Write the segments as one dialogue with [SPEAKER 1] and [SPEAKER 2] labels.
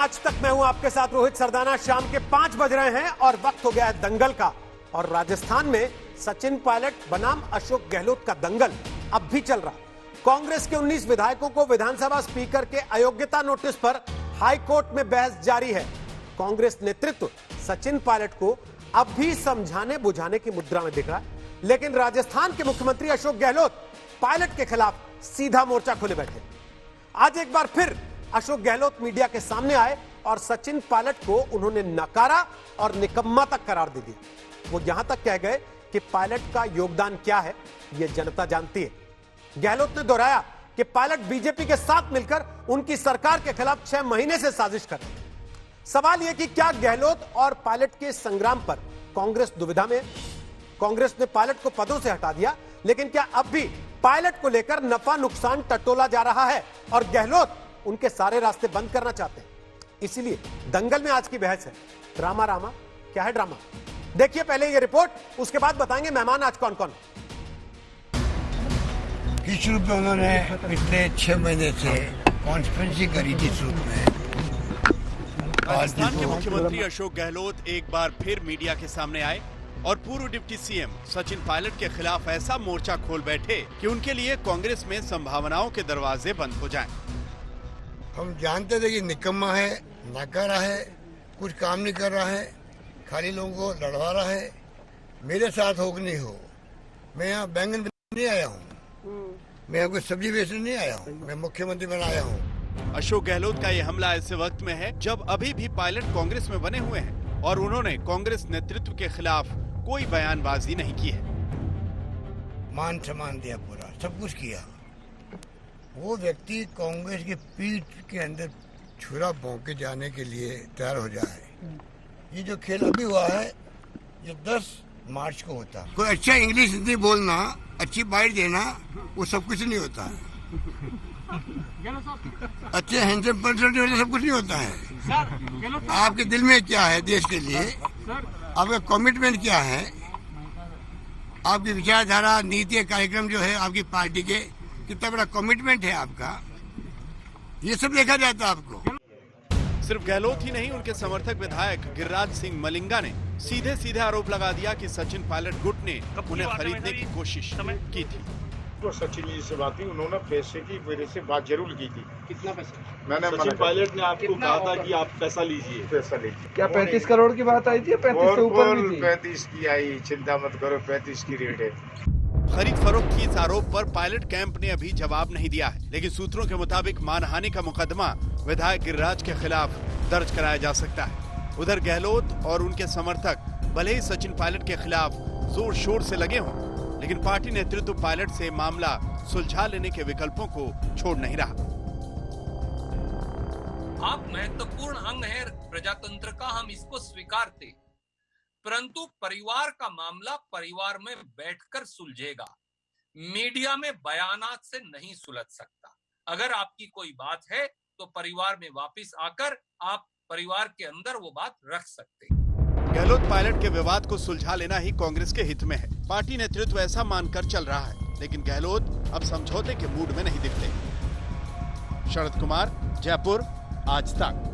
[SPEAKER 1] आज तक मैं हूं आपके साथ रोहित सरदाना। शाम के 5 बज रहे हैं और वक्त हो गया है दंगल का। और राजस्थान में सचिन पायलट बनाम अशोक गहलोत का दंगल अब भी चल रहा। कांग्रेस के 19 विधायकों को विधानसभा स्पीकर के अयोग्यता नोटिस पर हाई कोर्ट में बहस जारी है। कांग्रेस नेतृत्व सचिन पायलट को अब भी समझाने बुझाने की मुद्रा में दिख रहा है, लेकिन राजस्थान के मुख्यमंत्री अशोक गहलोत पायलट के खिलाफ सीधा मोर्चा खोले बैठे। आज एक बार फिर अशोक गहलोत मीडिया के सामने आए और सचिन पायलट को उन्होंने नकारा और निकम्मा तक करार दे दिया। वो यहां तक कह गए कि पायलट का योगदान क्या है यह जनता जानती है। गहलोत ने दोहराया कि पायलट बीजेपी के साथ मिलकर उनकी सरकार के खिलाफ 6 महीने से साजिश कर रहे हैं। सवाल यह कि क्या गहलोत और पायलट के संग्राम पर कांग्रेस दुविधा में? कांग्रेस ने पायलट को पदों से हटा दिया, लेकिन क्या अब भी पायलट को लेकर नफा नुकसान टटोला जा रहा है और गहलोत उनके सारे रास्ते बंद करना चाहते हैं? इसीलिए दंगल में आज की बहस है। ड्रामा रामा क्या है ड्रामा? देखिए पहले ये रिपोर्ट, उसके बाद बताएंगे मेहमान आज कौन कौन।
[SPEAKER 2] किस रूप में उन्होंने पिछले 6 महीने से कॉन्स्पिरेसी करी थी इस रूप में।
[SPEAKER 3] राजस्थान के मुख्यमंत्री अशोक गहलोत एक बार फिर मीडिया के सामने आए और पूर्व डिप्टी सीएम सचिन पायलट के खिलाफ ऐसा मोर्चा खोल बैठे कि उनके लिए कांग्रेस में संभावनाओं के दरवाजे बंद हो जाएं।
[SPEAKER 2] हम जानते थे कि निकम्मा है, नकारा है, कुछ काम नहीं कर रहा है, खाली लोगों को लड़वा रहा है। मेरे साथ हो कि नहीं हो, मैं यहाँ बैंगन नहीं आया हूँ, मैं यहाँ कोई सब्जी बेचने नहीं आया हूँ, मैं मुख्यमंत्री बनाया हूँ।
[SPEAKER 3] अशोक गहलोत का ये हमला ऐसे वक्त में है जब अभी भी पायलट कांग्रेस में बने हुए हैं और उन्होंने कांग्रेस नेतृत्व के खिलाफ कोई बयानबाजी नहीं की है।
[SPEAKER 2] मान सम्मान दिया, पूरा सब कुछ किया। वो व्यक्ति कांग्रेस की पीठ के अंदर छुरा भोंक के जाने के लिए तैयार हो जाए। ये जो खेल अभी हुआ है ये 10 मार्च को होता। कोई अच्छा इंग्लिश हिंदी बोलना, अच्छी बाइट देना, वो सब कुछ नहीं होता है। अच्छे हैंडसम पर्सन जो सब कुछ नहीं होता है। आपके दिल में क्या है देश के लिए, आपका कमिटमेंट क्या है, आपकी विचारधारा, नीति, कार्यक्रम जो है आपकी पार्टी के, कितना बड़ा कमिटमेंट है आपका, ये सब देखा जाता है आपको।
[SPEAKER 3] सिर्फ गहलोत ही नहीं, उनके समर्थक विधायक गिरिराज सिंह मलिंगा ने सीधे सीधे आरोप लगा दिया कि सचिन पायलट गुट ने उन्हें खरीदने की कोशिश की थी।
[SPEAKER 4] तो सचिन जी से बात हुई, उन्होंने पैसे की मेरे से बात जरूर की थी।
[SPEAKER 5] कितना पैसा?
[SPEAKER 4] मैंने
[SPEAKER 5] सचिन पायलट ने आपको कहा था कि आप पैसा लीजिए।
[SPEAKER 4] पैसा लीजिए।
[SPEAKER 5] क्या 35 करोड़ की बात आई थी? 35 से ऊपर भी थी?
[SPEAKER 4] 35 की आई, चिंता मत करो, 35 की रेट है।
[SPEAKER 3] खरीद फरोख्त की इस आरोप पर पायलट कैंप ने अभी जवाब नहीं दिया है, लेकिन सूत्रों के मुताबिक मानहानि का मुकदमा विधायक गिरिराज के खिलाफ दर्ज कराया जा सकता है। उधर गहलोत और उनके समर्थक भले ही सचिन पायलट के खिलाफ जोर शोर से लगे हों, लेकिन पार्टी नेतृत्व पायलट से मामला सुलझा लेने के विकल्पों को छोड़ नहीं रहा।
[SPEAKER 6] आप महत्वपूर्ण अंग है प्रजातंत्र का, हम इसको स्वीकारते, परंतु परिवार का मामला परिवार में बैठकर सुलझेगा, मीडिया में बयानात से नहीं सुलझ सकता। अगर आपकी कोई बात है तो परिवार में वापस आकर आप परिवार के अंदर वो बात रख सकते।
[SPEAKER 3] गहलोत पायलट के विवाद को सुलझा लेना ही कांग्रेस के हित में है। पार्टी नेतृत्व ऐसा मानकर चल रहा है, लेकिन गहलोत अब समझौते के मूड में नहीं दिखते। शरद कुमार, जयपुर, आज तक।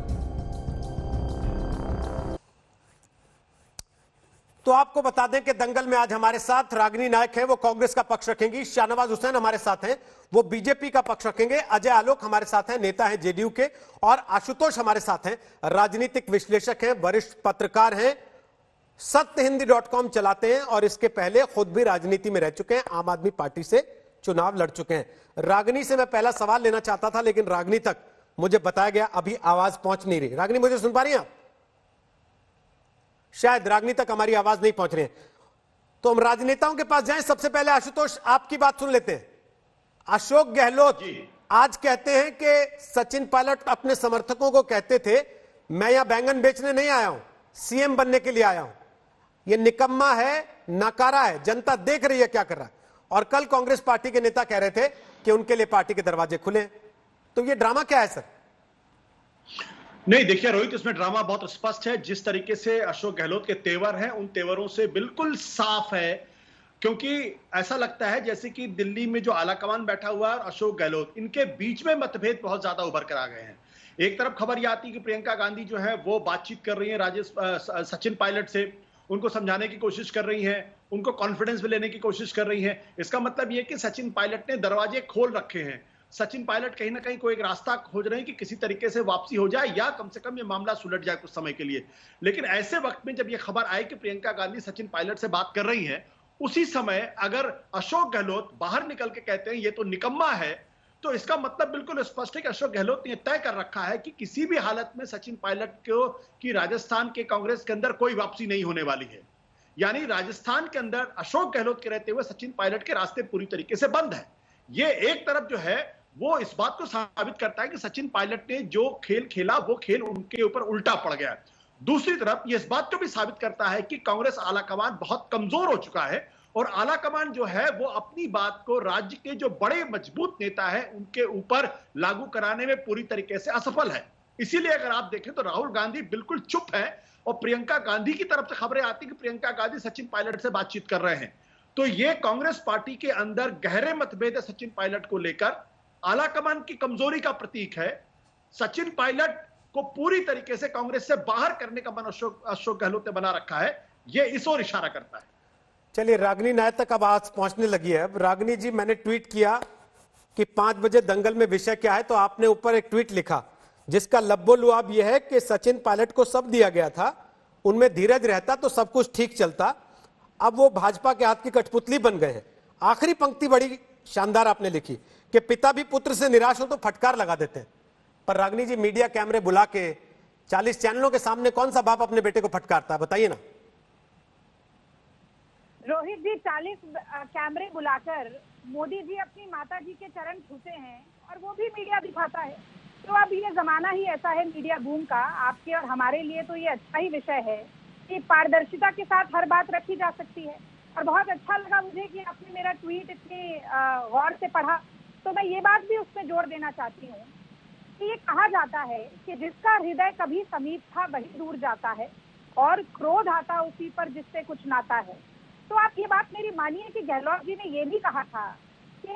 [SPEAKER 1] तो आपको बता दें कि दंगल में आज हमारे साथ रागिनी नायक हैं, वो कांग्रेस का पक्ष रखेंगी। शाहनवाज हुसैन हमारे साथ हैं, वो बीजेपी का पक्ष रखेंगे। अजय आलोक हमारे साथ हैं, नेता हैं जेडीयू के। और आशुतोष हमारे साथ हैं, राजनीतिक विश्लेषक हैं, वरिष्ठ पत्रकार हैं, सत्यहिंदी.com चलाते हैं और इसके पहले खुद भी राजनीति में रह चुके हैं, आम आदमी पार्टी से चुनाव लड़ चुके हैं। रागिनी से मैं पहला सवाल लेना चाहता था, लेकिन रागिनी तक मुझे बताया गया अभी आवाज पहुंच नहीं रही। रागिनी, मुझे सुन पा रही हैं आप? शायद रागिनी तक हमारी आवाज नहीं पहुंच रही है, तो हम राजनेताओं के पास जाएं। सबसे पहले आशुतोष, आपकी बात सुन लेते हैं। अशोक गहलोत आज कहते हैं कि सचिन पायलट अपने समर्थकों को कहते थे, मैं यहां बैंगन बेचने नहीं आया हूं, सीएम बनने के लिए आया हूं। यह निकम्मा है, नकारा है, जनता देख रही है क्या कर रहा है। और कल कांग्रेस पार्टी के नेता कह रहे थे कि उनके लिए पार्टी के दरवाजे खुले। तो यह ड्रामा क्या है सर?
[SPEAKER 7] नहीं, देखिए रोहित, इसमें ड्रामा बहुत स्पष्ट है। जिस तरीके से अशोक गहलोत के तेवर हैं, उन तेवरों से बिल्कुल साफ है, क्योंकि ऐसा लगता है जैसे कि दिल्ली में जो आलाकमान बैठा हुआ है और अशोक गहलोत, इनके बीच में मतभेद बहुत ज्यादा उभर कर आ गए हैं। एक तरफ खबर यह आती है कि प्रियंका गांधी जो है वो बातचीत कर रही है सचिन पायलट से, उनको समझाने की कोशिश कर रही हैं, उनको कॉन्फिडेंस में लेने की कोशिश कर रही हैं। इसका मतलब यह कि सचिन पायलट ने दरवाजे खोल रखे हैं। सचिन पायलट कहीं ना कहीं कोई एक रास्ता खोज रहे हैं कि किसी तरीके से वापसी हो जाए या कम से कम ये मामला सुलझ जाए कुछ समय के लिए। लेकिन ऐसे वक्त में जब ये खबर आई कि प्रियंका गांधी सचिन पायलट से बात कर रही हैं, उसी समय अगर अशोक गहलोत बाहर निकल के कहते हैं ये तो निकम्मा है, तो इसका मतलब बिल्कुल स्पष्ट है कि अशोक गहलोत ने तय कर रखा है कि किसी भी हालत में सचिन पायलट को की राजस्थान के कांग्रेस के अंदर कोई वापसी नहीं होने वाली है। यानी राजस्थान के अंदर अशोक गहलोत के रहते हुए सचिन पायलट के रास्ते पूरी तरीके से बंद है। ये एक तरफ जो है वो इस बात को साबित करता है कि सचिन पायलट ने जो खेल खेला वो खेल उनके ऊपर उल्टा पड़ गया। दूसरी तरफ ये इस बात को भी साबित करता है कि कांग्रेस आलाकमान बहुत कमजोर हो चुका है और आलाकमान जो है वो अपनी बात को राज्य के जो बड़े मजबूत नेता हैं उनके ऊपर लागू कराने में पूरी तरीके से असफल है। इसीलिए अगर आप देखें तो राहुल गांधी बिल्कुल चुप है और प्रियंका गांधी की तरफ से खबरें आती कि प्रियंका गांधी सचिन पायलट से बातचीत कर रहे हैं। तो ये कांग्रेस पार्टी के अंदर गहरे मतभेद है सचिन पायलट को लेकर, आलाकमान की कमजोरी का प्रतीक है। सचिन पायलट को पूरी तरीके से कांग्रेस से बाहर करने का मन अशोक गहलोत ने बना रखा है, ये इस ओर इशारा करता है।
[SPEAKER 1] चलिए, रागिनी नायक तक अब आज पहुंचने लगी है। अब रागिनी जी, मैंने ट्वीट किया कि 5 बजे दंगल में विषय क्या है, तो आपने ऊपर एक ट्वीट लिखा जिसका लब्बो लुआब यह है कि सचिन पायलट को सब दिया गया था, उनमें धीरज रहता तो सब कुछ ठीक चलता, अब वो भाजपा के हाथ की कठपुतली बन गए हैं। आखिरी पंक्ति बड़ी शानदार आपने लिखी कि पिता भी पुत्र से निराश हो तो फटकार लगा देते हैं। पर रागिनी जी, मीडिया कैमरे बुला के 40 चैनलों के सामने कौन सा बाप अपने बेटे को फटकारता है, बताइए ना।
[SPEAKER 8] रोहित जी, 40 कैमरे बुलाकर मोदी जी अपनी माता जी के चरण छूते हैं और वो भी मीडिया दिखाता है। तो अब ये जमाना ही ऐसा है मीडिया बूम का। आपके और हमारे लिए तो ये अच्छा ही विषय है कि पारदर्शिता के साथ हर बात रखी जा सकती है। और बहुत अच्छा लगा मुझे कि आपने मेरा ट्वीट इतनी गौर से पढ़ा। तो मैं ये बात भी उसमें जोड़ देना चाहती हूँ कि ये कहा जाता है कि जिसका हृदय कभी समीप था वही दूर जाता है और क्रोध आता उसी पर जिससे कुछ नाता है। तो आप ये बात मेरी मानिए कि गहलोत जी ने ये भी कहा था कि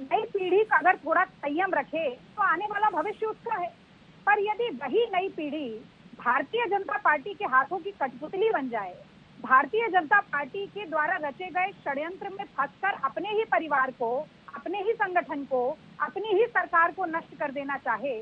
[SPEAKER 8] नई पीढ़ी का अगर थोड़ा संयम रखे तो आने वाला भविष्य उसका है। पर यदि वही नई पीढ़ी भारतीय जनता पार्टी के हाथों की कठपुतली बन जाए, भारतीय जनता पार्टी के द्वारा रचे गए षड्यंत्र में फंसकर अपने ही परिवार को, अपने ही संगठन को, अपनी ही सरकार को नष्ट कर देना चाहे,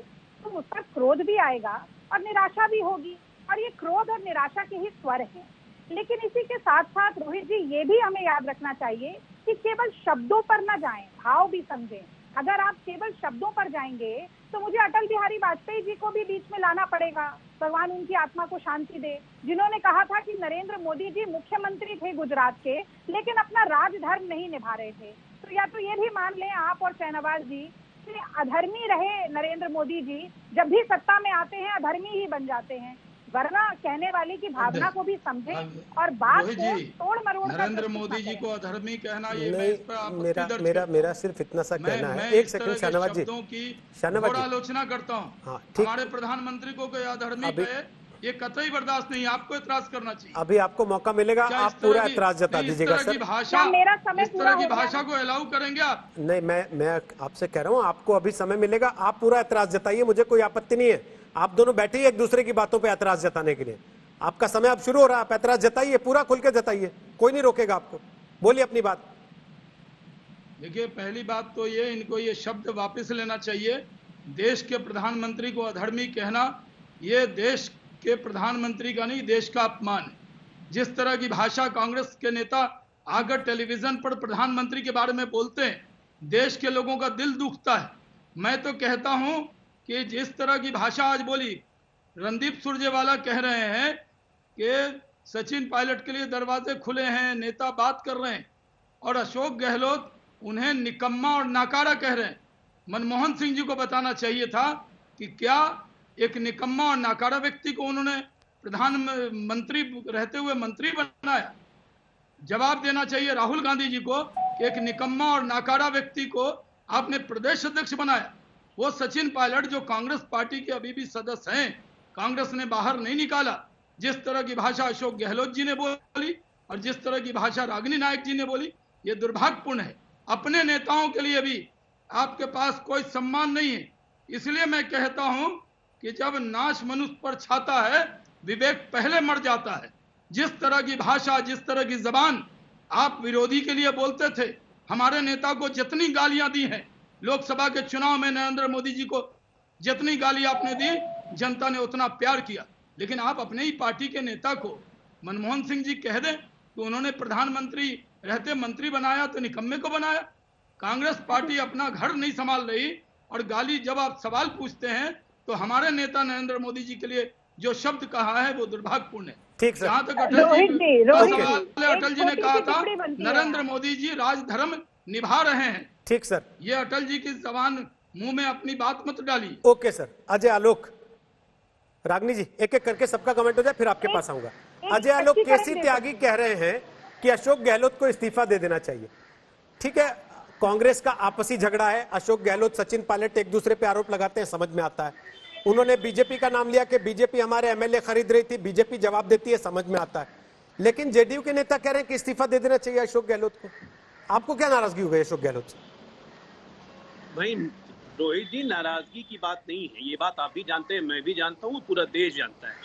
[SPEAKER 8] तो उस पर क्रोध भी आएगा और निराशा भी होगी। और ये क्रोध और निराशा के ही स्वर हैं। लेकिन इसी के साथ साथ रोहित जी, ये भी हमें याद रखना चाहिए कि केवल शब्दों पर न जाएं, भाव भी समझें। अगर आप केवल शब्दों पर जाएंगे तो मुझे अटल बिहारी वाजपेयी जी को भी बीच में लाना पड़ेगा, भगवान उनकी आत्मा को शांति दे, जिन्होंने कहा था कि नरेंद्र मोदी जी मुख्यमंत्री थे गुजरात के, लेकिन अपना राजधर्म नहीं निभा रहे थे। तो या तो ये भी मान लें आप और शहनवाज जी कि अधर्मी रहे नरेंद्र मोदी जी, जब भी सत्ता में आते हैं अधर्मी ही बन जाते हैं। वरना कहने वाले की भावना को भी समझें और बात को तोड़ मरोड़
[SPEAKER 9] नरेंद्र मोदी जी को अधर्मी कहना, ये
[SPEAKER 1] नहीं, मेरा सिर्फ इतना सा कहना है। एक सेकंड शहनवाज जी,
[SPEAKER 9] शहनवाज जी, आलोचना करता हूँ। हमारे प्रधानमंत्री को कोई अधर्मी कहे, ये कतई बर्दाश्त नहीं, आपको एतराज करना चाहिए।
[SPEAKER 1] अभी आपको मौका मिलेगा, आप पूरा एतराज जता दीजिएगा सर।
[SPEAKER 9] इस तरह की भाषा को अलाउ करेंगे आप?
[SPEAKER 1] नहीं, मैं आपसे कह रहा हूँ आपको अभी समय मिलेगा, आप पूरा एतराज जताइए, मुझे कोई आपत्ति नहीं है। आप दोनों बैठे ही एक दूसरे की बातों पे एतराज जताने के लिए। आपका समय अब शुरू हो रहा है, आप एतराज जताइए, पूरा खुल के जताइए, कोई नहीं रोकेगा आपको। बोलिए अपनी बात।
[SPEAKER 9] देखिए, पहली बात तो ये, इनको ये शब्द वापस लेना चाहिए। देश के प्रधानमंत्री को अधर्मी कहना, ये देश के प्रधानमंत्री का नहीं, देश का अपमान है। जिस तरह की भाषा कांग्रेस के नेता आकर टेलीविजन पर प्रधानमंत्री के बारे में बोलते हैं, देश के लोगों का दिल दुखता है। मैं तो कहता हूं कि जिस तरह की भाषा आज बोली, रणदीप सुरजेवाला कह रहे हैं कि सचिन पायलट के लिए दरवाजे खुले हैं, नेता बात कर रहे हैं, और अशोक गहलोत उन्हें निकम्मा और नाकारा कह रहे हैं। मनमोहन सिंह जी को बताना चाहिए था कि क्या एक निकम्मा और नाकारा व्यक्ति को उन्होंने प्रधानमंत्री रहते हुए मंत्री बनाया? जवाब देना चाहिए राहुल गांधी जी को कि एक निकम्मा और नाकारा व्यक्ति को आपने प्रदेश अध्यक्ष बनाया। वो सचिन पायलट जो कांग्रेस पार्टी के अभी भी सदस्य हैं, कांग्रेस ने बाहर नहीं निकाला। जिस तरह की भाषा अशोक गहलोत जी ने बोली और जिस तरह की भाषा रागिनी नायक जी ने बोली, ये दुर्भाग्यपूर्ण है। अपने नेताओं के लिए भी आपके पास कोई सम्मान नहीं है। इसलिए मैं कहता हूं कि जब नाश मनुष्य पर छाता है विवेक पहले मर जाता है। जिस तरह की भाषा, जिस तरह की जबान आप विरोधी के लिए बोलते थे, हमारे नेता को जितनी गालियां दी हैं लोकसभा के चुनाव में, नरेंद्र मोदी जी को जितनी गाली आपने दी, जनता ने उतना प्यार किया। लेकिन आप अपने ही पार्टी के नेता को मनमोहन सिंह जी कह दें कि उन्होंने प्रधानमंत्री रहते मंत्री बनाया तो निकम्मे को बनाया। कांग्रेस पार्टी अपना घर नहीं संभाल रही और गाली जब आप सवाल पूछते हैं तो हमारे नेता नरेंद्र मोदी जी के लिए जो शब्द कहा है वो दुर्भाग्यपूर्ण है।
[SPEAKER 1] ठीक सर।
[SPEAKER 9] जहां तक अटल जी ने कहा था नरेंद्र मोदी जी राजधर्म निभा रहे हैं।
[SPEAKER 1] ठीक सर,
[SPEAKER 9] ये अटल जी की जबान मुंह में अपनी बात मत डाली।
[SPEAKER 1] Okay sir. अजय आलोक, रागनी जी एक एक करके सबका कमेंट हो जाए फिर आपके पास आऊंगा। अजय आलोक, केसी त्यागी कह रहे हैं कि अशोक गहलोत को इस्तीफा दे देना चाहिए। ठीक है, कांग्रेस का आपसी झगड़ा है, अशोक गहलोत सचिन पायलट एक दूसरे पे आरोप लगाते हैं, समझ में आता है। उन्होंने बीजेपी का नाम लिया कि बीजेपी हमारे एमएलए खरीद रही थी, बीजेपी जवाब देती है, समझ में आता है। लेकिन जेडीयू के नेता कह रहे हैं कि इस्तीफा दे देना चाहिए अशोक गहलोत को। आपको क्या नाराजगी हो गई अशोक गहलोत से?
[SPEAKER 10] भाई रोहित जी, नाराजगी की बात नहीं है, ये बात आप भी जानते हैं, मैं भी जानता हूँ, पूरा देश जानता है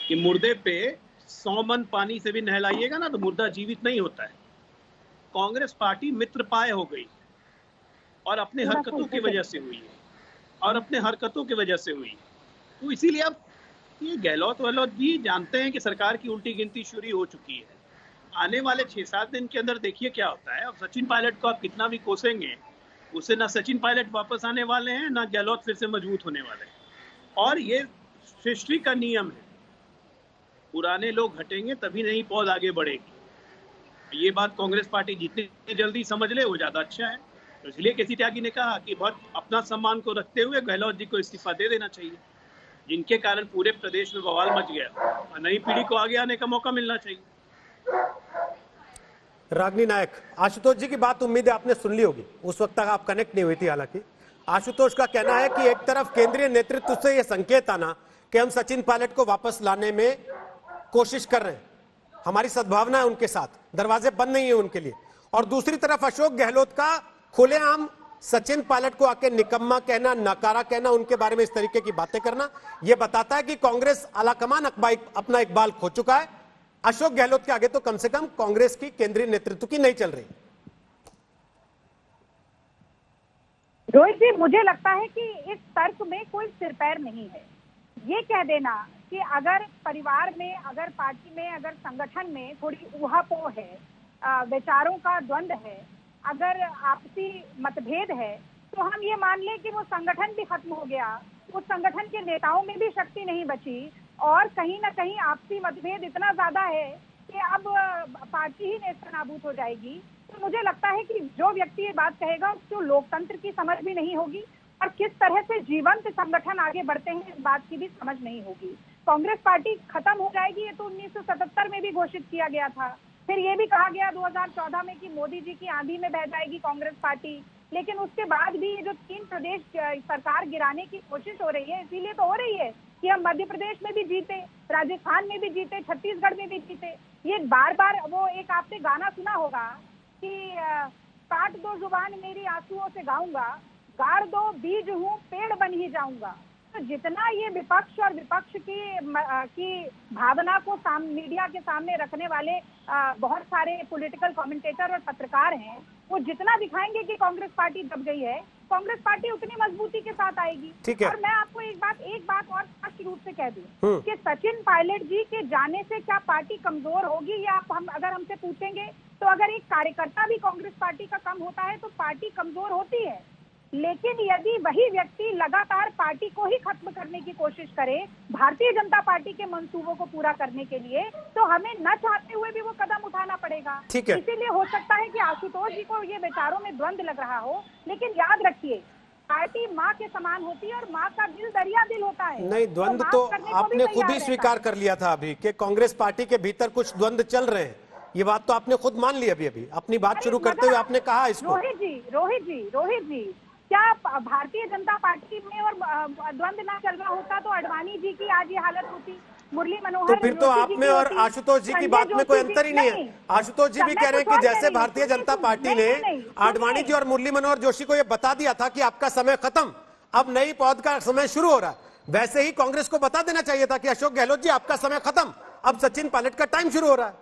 [SPEAKER 10] कि मुर्दे पे 100 मन पानी से भी नहलाइएगा ना तो मुर्दा जीवित नहीं होता है। कांग्रेस पार्टी मित्र पाए हो गई और अपने हरकतों की वजह से हुई है, और अपने हरकतों की वजह से हुई। तो इसीलिए अब ये गहलोत वहलोत भी जानते हैं कि सरकार की उल्टी गिनती शुरू हो चुकी है। आने वाले 6-7 दिन के अंदर देखिए क्या होता है। अब सचिन पायलट को आप कितना भी कोसेंगे, उससे ना सचिन पायलट वापस आने वाले हैं, ना गहलोत फिर से मजबूत होने वाले हैं। और ये सृष्टि का नियम है, पुराने लोग हटेंगे तभी नई पौध आगे बढ़ेगी। ये बात कांग्रेस पार्टी जितनी जल्दी समझ ले वो ज्यादा अच्छा है। तो इसलिए केसी त्यागी ने कहा कि बहुत अपना सम्मान को रखते हुए गहलोत जी को इस्तीफा दे देना चाहिए, जिनके कारण पूरे प्रदेश में बवाल मच गया और नई पीढ़ी को आगे आने का मौका मिलना चाहिए।
[SPEAKER 1] रागनी नायक, आशुतोष जी की बात उम्मीद है आपने सुन ली होगी, उस वक्त तक आप कनेक्ट नहीं हुई थी। हालांकि आशुतोष का कहना है कि एक तरफ केंद्रीय नेतृत्व से यह संकेत आना कि हम सचिन पायलट को वापस लाने में कोशिश कर रहे हैं, हमारी सद्भावना है उनके साथ, दरवाजे बंद नहीं है उनके लिए, और दूसरी तरफ अशोक गहलोत का खुलेआम सचिन पायलट को आके निकम्मा कहना, नकारा कहना, उनके बारे में इस तरीके की बातें करना, यह बताता है कि कांग्रेस आलाकमान अपना इकबाल खो चुका है। अशोक गहलोत के आगे तो कम से कम कांग्रेस की केंद्रीय नेतृत्व की नहीं चल रही।
[SPEAKER 8] रोहित जी, मुझे लगता है कि इस तर्क में कोई सिर पैर नहीं है। ये कह देना कि अगर परिवार में, अगर पार्टी में, अगर संगठन में थोड़ी ऊहापोह है, विचारों का द्वंद्व है, अगर आपसी मतभेद है, तो हम ये मान लें कि वो संगठन भी खत्म हो गया, उस संगठन के नेताओं में भी शक्ति नहीं बची, और कहीं ना कहीं आपसी मतभेद इतना ज्यादा है कि अब पार्टी ही नेस्तनाबूद हो जाएगी। तो मुझे लगता है कि जो व्यक्ति ये बात कहेगा उसको लोकतंत्र की समझ भी नहीं होगी और किस तरह से जीवंत संगठन आगे बढ़ते हैं इस बात की भी समझ नहीं होगी। कांग्रेस पार्टी खत्म हो जाएगी ये तो 1977 में भी घोषित किया गया था, फिर ये भी कहा गया 2014 में कि मोदी जी की आंधी में बह जाएगी कांग्रेस पार्टी। लेकिन उसके बाद भी ये जो 3 प्रदेश सरकार गिराने की कोशिश हो रही है, इसीलिए तो हो रही है कि हम मध्य प्रदेश में भी जीते, राजस्थान में भी जीते, छत्तीसगढ़ में भी जीते। ये बार बार वो एक आपने गाना सुना होगा कि काट दो जुबान मेरी आंसुओं से गाऊंगा, गाड़ दो बीज हूँ पेड़ बन ही जाऊंगा। तो जितना ये विपक्ष और विपक्ष की भावना को मीडिया के सामने रखने वाले बहुत सारे पॉलिटिकल कमेंटेटर और पत्रकार हैं, वो जितना दिखाएंगे कि कांग्रेस पार्टी दब गई है, कांग्रेस पार्टी उतनी मजबूती के साथ आएगी। और मैं आपको एक बात और स्पष्ट रूप से कह दूं कि सचिन पायलट जी के जाने से क्या पार्टी कमजोर होगी, या अगर हमसे पूछेंगे तो अगर एक कार्यकर्ता भी कांग्रेस पार्टी का कम होता है तो पार्टी कमजोर होती है। लेकिन यदि वही व्यक्ति लगातार पार्टी को ही खत्म करने की कोशिश करे भारतीय जनता पार्टी के मंसूबों को पूरा करने के लिए, तो हमें न चाहते हुए भी वो कदम उठाना पड़ेगा। इसीलिए हो सकता है कि आशुतोष जी को ये विचारों में द्वंद्व लग रहा हो, लेकिन याद रखिए पार्टी माँ के समान होती है और माँ का दिल दरिया दिल होता है।
[SPEAKER 1] नहीं, द्वंद्व तो आपने खुद ही स्वीकार कर लिया था अभी कि कांग्रेस पार्टी के भीतर कुछ द्वंद्व चल रहे हैं, ये बात तो आपने खुद मान ली। अभी अपनी बात शुरू करते हुए आपने कहा इसको।
[SPEAKER 8] रोहित जी क्या भारतीय जनता पार्टी में और द्वंद्व ना चल रहा होता तो अडवाणी जी की आज ये हालत होती, मुरली मनोहर,
[SPEAKER 1] तो फिर तो आप में और आशुतोष जी की बात में कोई अंतर ही नहीं है। आशुतोष जी भी कह रहे हैं कि जैसे भारतीय जनता पार्टी ने आडवाणी जी और मुरली मनोहर जोशी को ये बता दिया था कि आपका समय खत्म, अब नई पौध का समय शुरू हो रहा है, वैसे ही कांग्रेस को बता देना चाहिए था कि अशोक गहलोत जी आपका समय खत्म, अब सचिन पायलट का टाइम शुरू हो रहा है।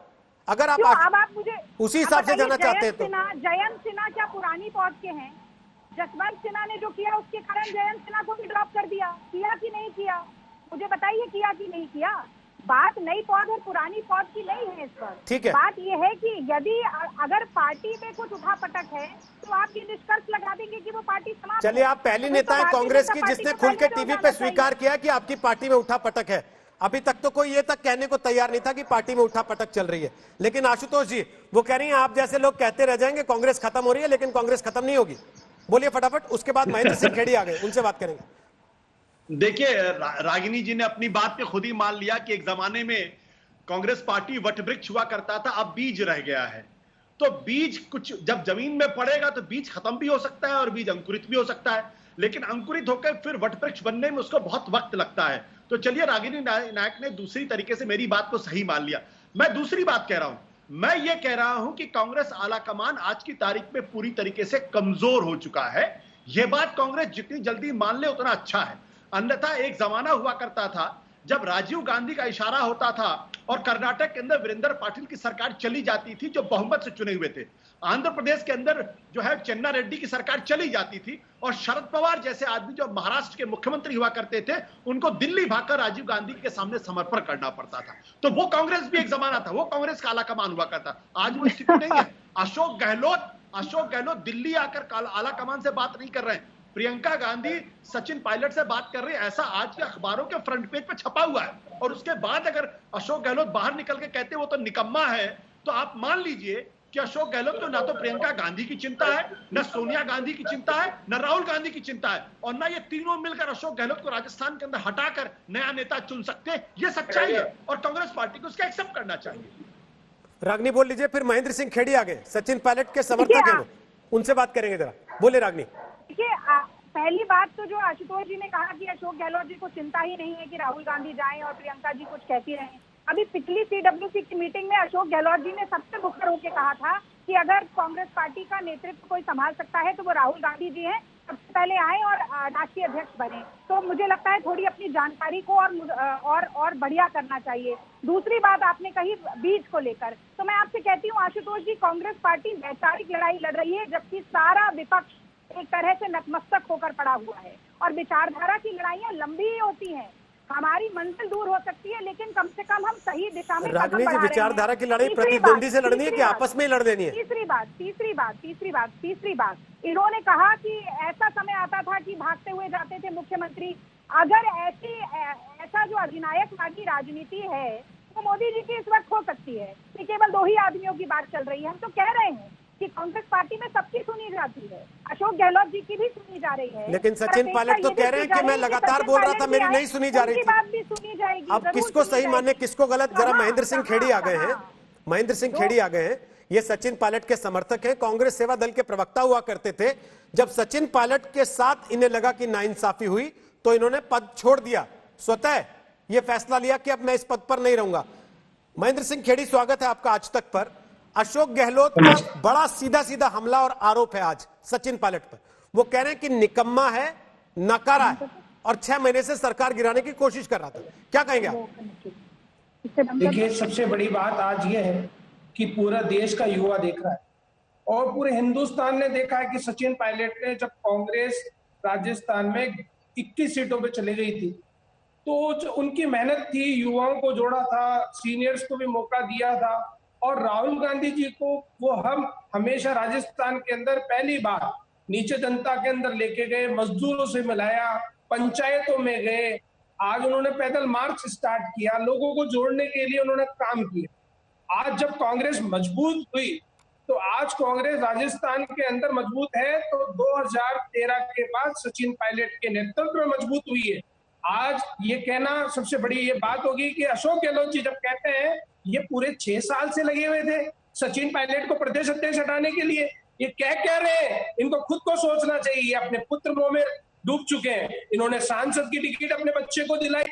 [SPEAKER 1] अगर आप
[SPEAKER 8] मुझे
[SPEAKER 1] उसी हिसाब से जाना चाहते हैं तो
[SPEAKER 8] जयंत सिन्हा क्या पुरानी पौध के हैं? जसवंत सिन्हा ने जो किया उसके कारण जयंत सिन्हा को भी ड्रॉप कर दिया, किया कि नहीं किया? मुझे बताइए, किया कि नहीं किया? बात नई पौध और पुरानी पौध की नहीं है इस पर।
[SPEAKER 1] ठीक है,
[SPEAKER 8] बात यह है कि यदि अगर पार्टी में कुछ उठापटक है तो आप ये निष्कर्ष लगा देंगे कि वो पार्टी समाप्त।
[SPEAKER 1] चलिए, आप पहली नेता है कांग्रेस की जिसने खुल के टीवी पे स्वीकार किया कि आपकी पार्टी में उठापटक है। अभी तक तो कोई ये तक कहने को तैयार नहीं था कि पार्टी में उठापटक चल रही है। लेकिन आशुतोष जी वो कह रही हैं आप जैसे लोग कहते रह जाएंगे कांग्रेस खत्म हो रही है, लेकिन कांग्रेस खत्म नहीं होगी। बोलिए फटाफट, उसके बाद महेंद्र सिंह खेड़ी आ गए, उनसे बात करेंगे।
[SPEAKER 7] देखिए, रागिनी जी ने अपनी बात पे खुद ही मान लिया कि एक जमाने में कांग्रेस पार्टी वटवृक्ष हुआ करता था, अब बीज रह गया है। तो बीज कुछ जब जमीन में पड़ेगा तो बीज खत्म भी हो सकता है और बीज अंकुरित भी हो सकता है, लेकिन अंकुरित होकर फिर वटवृक्ष बनने में उसको बहुत वक्त लगता है। तो चलिए, रागिनी नायक ने दूसरी तरीके से मेरी बात को सही मान लिया। मैं दूसरी बात कह रहा हूं, मैं ये कह रहा हूं कि कांग्रेस आलाकमान आज की तारीख में पूरी तरीके से कमजोर हो चुका है। यह बात कांग्रेस जितनी जल्दी मान ले उतना अच्छा है। अन्यथा एक जमाना हुआ करता था जब राजीव गांधी का इशारा होता था और कर्नाटक के अंदर वीरेंद्र पाटिल की सरकार चली जाती थी जो बहुमत से चुने हुए थे, आंध्र प्रदेश के अंदर जो है चन्ना रेड्डी की सरकार चली जाती थी और शरद पवार जैसे आदमी जो महाराष्ट्र के मुख्यमंत्री हुआ करते थे उनको दिल्ली भागकर राजीव गांधी के सामने समर्पण करना पड़ता था। तो वो कांग्रेस भी एक जमाना था, वो कांग्रेस का आलाकमान हुआ करता। आज वो स्थिति नहीं है। अशोक गहलोत दिल्ली आकर आलाकमान से बात नहीं कर रहे हैं। प्रियंका गांधी सचिन पायलट से बात कर रही है, ऐसा आज के अखबारों के फ्रंट पेज पे छपा हुआ है। और उसके बाद अगर अशोक गहलोत बाहर निकल के कहते वो तो निकम्मा है, तो आप मान लीजिए कि अशोक गहलोत को ना तो प्रियंका गांधी की चिंता है, न सोनिया गांधी की चिंता है, न राहुल गांधी की चिंता है, और ना ये तीनों मिलकर अशोक गहलोत को राजस्थान के अंदर हटाकर नया नेता चुन सकते हैं। ये सच्चाई है और कांग्रेस पार्टी को उसका एक्सेप्ट करना चाहिए।
[SPEAKER 1] रागनी बोल लीजिए, फिर महेंद्र सिंह खेड़ी आ गए, सचिन पायलट के समर्थक हैं, उनसे बात करेंगे जरा। बोले रागनी।
[SPEAKER 8] देखिए, पहली बात तो जो आशुतोष जी ने कहा कि अशोक गहलोत जी को चिंता ही नहीं है कि राहुल गांधी जाएं और प्रियंका जी कुछ कहती रहें। अभी पिछली सीडब्ल्यूसी की मीटिंग में अशोक गहलोत जी ने सबसे मुखर होकर कहा था कि अगर कांग्रेस पार्टी का नेतृत्व कोई संभाल सकता है तो वो राहुल गांधी जी हैं, सबसे पहले आए और राष्ट्रीय अध्यक्ष बने। तो मुझे लगता है थोड़ी अपनी जानकारी को और बढ़िया करना चाहिए। दूसरी बात आपने कही बीज को लेकर, तो मैं आपसे कहती हूँ आशुतोष जी, कांग्रेस पार्टी वैचारिक लड़ाई लड़ रही है जबकि सारा विपक्ष एक तरह से नतमस्तक होकर पड़ा हुआ है। और विचारधारा की लड़ाइयां लंबी ही होती हैं। हमारी मंजिल दूर हो सकती है लेकिन कम से कम हम सही दिशा में
[SPEAKER 1] रागनी जी, विचारधारा की लड़ाई प्रतिद्वंदी से लड़नी है कि आपस में लड़ देनी है? तीसरी बात इन्होंने कहा कि ऐसा समय आता था कि भागते हुए जाते थे मुख्यमंत्री। अगर ऐसा जो अधिनायकवादी राजनीति है तो मोदी जी की इस वक्त हो सकती है कि केवल दो ही आदमियों की बात चल रही है। हम तो कह रहे हैं कि कांग्रेस पार्टी में सबकी सुनी जाती है, अशोक गहलोत जी की भी सुनी जा रही है, लेकिन सचिन पायलट तो कह रहे हैं कि मैं लगातार बोल रहा था, मेरी नहीं सुनी जा रही थी।
[SPEAKER 8] बात भी सुनी जाएगी।
[SPEAKER 1] अब किसको सही मानने किसको गलत, जरा महेंद्र सिंह खेड़ी आ गए हैं। महेंद्र सिंह खेड़ी आ गए हैं, ये सचिन पायलट के समर्थक हैं, कांग्रेस सेवा दल के प्रवक्ता हुआ करते थे। जब सचिन पायलट के साथ इन्हें लगा कि नाइंसाफी हुई तो इन्होंने पद छोड़ दिया, स्वतः ये फैसला लिया कि अब मैं इस पद पर नहीं रहूंगा। महेंद्र सिंह खेड़ी, स्वागत है आपका आज तक पर। अशोक गहलोत का बड़ा सीधा सीधा हमला और आरोप है आज सचिन पायलट पर। वो कह रहे हैं कि निकम्मा है, नकारा है और 6 महीने से सरकार गिराने की कोशिश कर रहा था। क्या कहेंगे आप?
[SPEAKER 11] देखिए, सबसे बड़ी बात आज ये है कि पूरा देश का युवा देख रहा है और पूरे हिंदुस्तान ने देखा है कि सचिन पायलट ने जब कांग्रेस राजस्थान में 21 सीटों पे चले गई थी तो जो उनकी मेहनत थी, युवाओं को जोड़ा था, सीनियर्स को भी मौका दिया था। और राहुल गांधी जी को वो हम हमेशा राजस्थान के अंदर पहली बार नीचे जनता के अंदर लेके गए, मजदूरों से मिलाया, पंचायतों में गए। आज उन्होंने पैदल मार्च स्टार्ट किया, लोगों को जोड़ने के लिए उन्होंने काम किया। आज जब कांग्रेस मजबूत हुई तो आज कांग्रेस राजस्थान के अंदर मजबूत है तो 2013 के बाद सचिन पायलट के नेतृत्व में मजबूत हुई है। आज ये कहना सबसे बड़ी ये बात होगी कि अशोक गहलोत जी जब कहते हैं ये पूरे 6 साल से लगे हुए थे सचिन पायलट को प्रदेश अध्यक्ष हटाने के लिए, ये क्या कह रहे हैं? इनको खुद को सोचना चाहिए। अपने पुत्र मोह में डूब चुके हैं। इन्होंने सांसद की टिकट अपने बच्चे को दिलाई।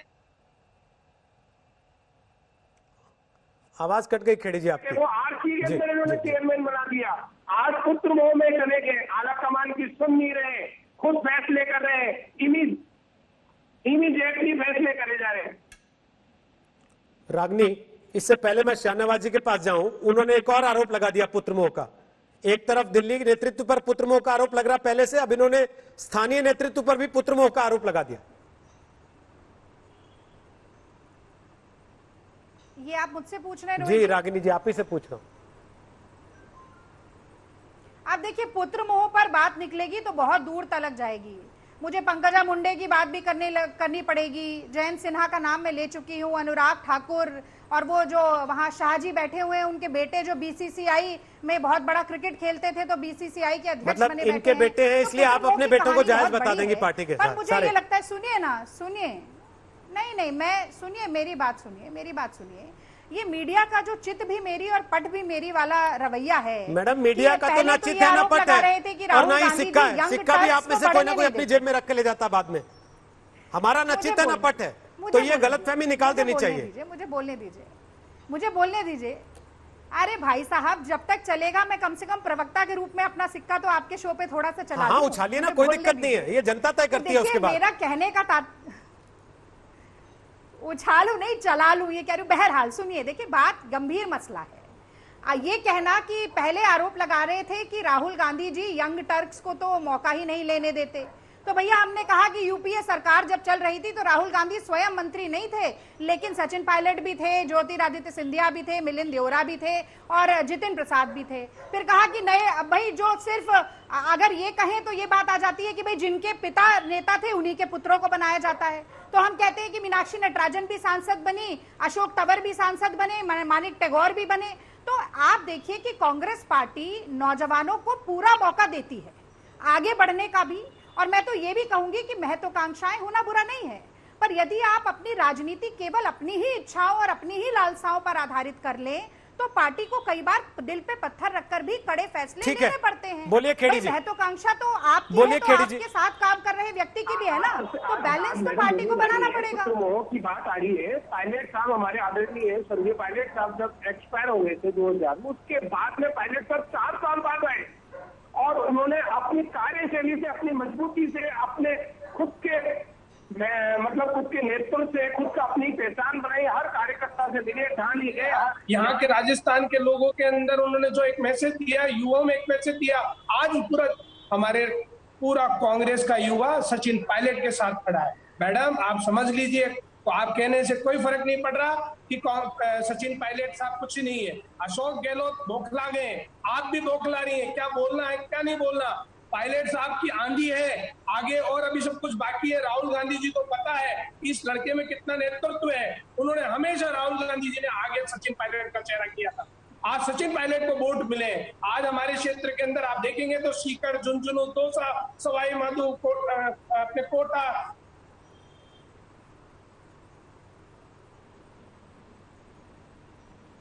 [SPEAKER 1] आवाज कट गई खेड़ी जी आपकी।
[SPEAKER 12] वो आरसी के अंदर इन्होंने चेयरमैन बना दिया। आज पुत्र मोह में चले गए, आला कमान की सुन नहीं रहे, खुद फैसले कर रहे हैं। इमीडिएटली फैसले करे जा रहे हैं।
[SPEAKER 1] रागनी, इससे पहले मैं शाहनवाज जी के पास जाऊं, उन्होंने एक और आरोप लगा दिया पुत्रमोह का। एक तरफ दिल्ली नेतृत्व पर पुत्रमोह का आरोप लग रहा पहले से, अब इन्होंने स्थानीय नेतृत्व पर भी पुत्रमोह का आरोप लगा दिया।
[SPEAKER 8] ये आप मुझसे पूछ रहे हैं?
[SPEAKER 1] जी रागिनी जी, आप ही से पूछ रहा हूं।
[SPEAKER 8] अब देखिए, पुत्र मोह पर बात निकलेगी तो बहुत दूर तलक जाएगी। मुझे पंकजा मुंडे की बात भी करनी पड़ेगी। जयंत सिन्हा का नाम मैं ले चुकी हूँ, अनुराग ठाकुर, और वो जो वहाँ शाहजी बैठे हुए हैं, उनके बेटे जो बीसीसीआई में बहुत बड़ा क्रिकेट खेलते थे, तो बीसीसीआई के अध्यक्ष
[SPEAKER 1] मतलब
[SPEAKER 8] बने
[SPEAKER 1] इनके बेटे हैं, इसलिए आप अपने बेटों को जायज बता देंगे पार्टी के साथ।
[SPEAKER 8] मुझे ये लगता है, सुनिए ना, सुनिए, नहीं, मैं सुनिए, मेरी बात सुनिए। ये मीडिया का जो चित भी मेरी और पट भी मेरी वाला रवैया है।
[SPEAKER 1] मैडम, मीडिया का तो ना चित है ना पट है, और ना ही सिक्का है। सिक्का भी आप में से कोई ना कोई अपनी जेब में रख के ले जाता बाद में। हमारा ना चित है ना पट है, तो ये गलतफहमी निकाल देनी चाहिए।
[SPEAKER 8] मुझे बोलने दीजिए। अरे भाई साहब, जब तक चलेगा मैं कम से कम प्रवक्ता के रूप में अपना सिक्का तो आपके शो पे थोड़ा सा चला दूं।
[SPEAKER 1] हाँ, उछालिए ना, कोई दिक्कत नहीं है, ये जनता तय करती है उसके बाद।
[SPEAKER 8] मेरा कहने का उछालू नहीं, चला लूं, ये कह रही हूं। बहरहाल सुनिए, देखिए, बात गंभीर मसला है। ये कहना कि पहले आरोप लगा रहे थे कि राहुल गांधी जी यंग टर्क्स को तो मौका ही नहीं लेने देते, तो भैया हमने कहा कि यूपीए सरकार जब चल रही थी तो राहुल गांधी स्वयं मंत्री नहीं थे, लेकिन सचिन पायलट भी थे, ज्योतिरादित्य सिंधिया भी थे, मिलिंद देओरा भी थे, और जितिन प्रसाद भी थे। फिर कहा कि नए, भाई जो सिर्फ अगर ये कहें तो ये बात आ जाती है कि भाई जिनके पिता नेता थे उन्हीं के पुत्रों को बनाया जाता है। तो हम कहते हैं कि मीनाक्षी नटराजन भी सांसद बनी, अशोक तंवर भी सांसद बने, मानिक टैगोर भी बने। तो आप देखिए कि कांग्रेस पार्टी नौजवानों को पूरा मौका देती है आगे बढ़ने का भी, और मैं तो ये भी कहूंगी कि महत्वाकांक्षाएं होना बुरा नहीं है, पर यदि आप अपनी राजनीति केवल अपनी ही इच्छाओं और अपनी ही लालसाओं पर आधारित कर लें तो पार्टी को कई बार दिल पे पत्थर रखकर भी कड़े फैसले लेने पड़ते हैं।
[SPEAKER 1] बोलिए खेड़ी जी।
[SPEAKER 8] महत्वाकांक्षा तो आपकी है, तो आपके साथ काम कर रहे व्यक्ति की भी है ना, तो बैलेंस तो पार्टी को बनाना पड़ेगा।
[SPEAKER 12] की बात आ रही है, पायलट साहब हमारे आदरणीय स्वर्गीय पायलट साहब जब एक्सपायर हो गए थे 2000 में, उसके बाद में पायलट साहब 4 साल बाद आए और उन्होंने अपनी कार्यशैली से, अपनी मजबूती से, अपने खुद के खुद के नेतृत्व से खुद का अपनी पहचान बनाई, हर कार्यकर्ता से मिले, ठानी गए।
[SPEAKER 11] यहाँ के राजस्थान के लोगों के अंदर उन्होंने जो एक मैसेज दिया, युवाओं में एक मैसेज दिया, आज पूरा कांग्रेस का युवा सचिन पायलट के साथ खड़ा है। मैडम, आप समझ लीजिए, तो आप कहने से कोई फर्क नहीं पड़ रहा कि सचिन पायलट साहब कुछ नहीं है। अशोक गहलोत बौखला गए, आप भी बौखला रही है, क्या बोलना है क्या नहीं बोलना। पायलट साहब की आंधी है आगे, और अभी सब कुछ बाकी है। राहुल गांधी जी को पता है इस लड़के में कितना नेतृत्व है। उन्होंने हमेशा, राहुल गांधी जी ने आगे सचिन पायलट का चेहरा किया था। आज सचिन पायलट को वोट मिले। आज हमारे क्षेत्र के अंदर आप देखेंगे तो सीकर, झुंझुनू, दौसा, सवाई माधो, अपने कोटा,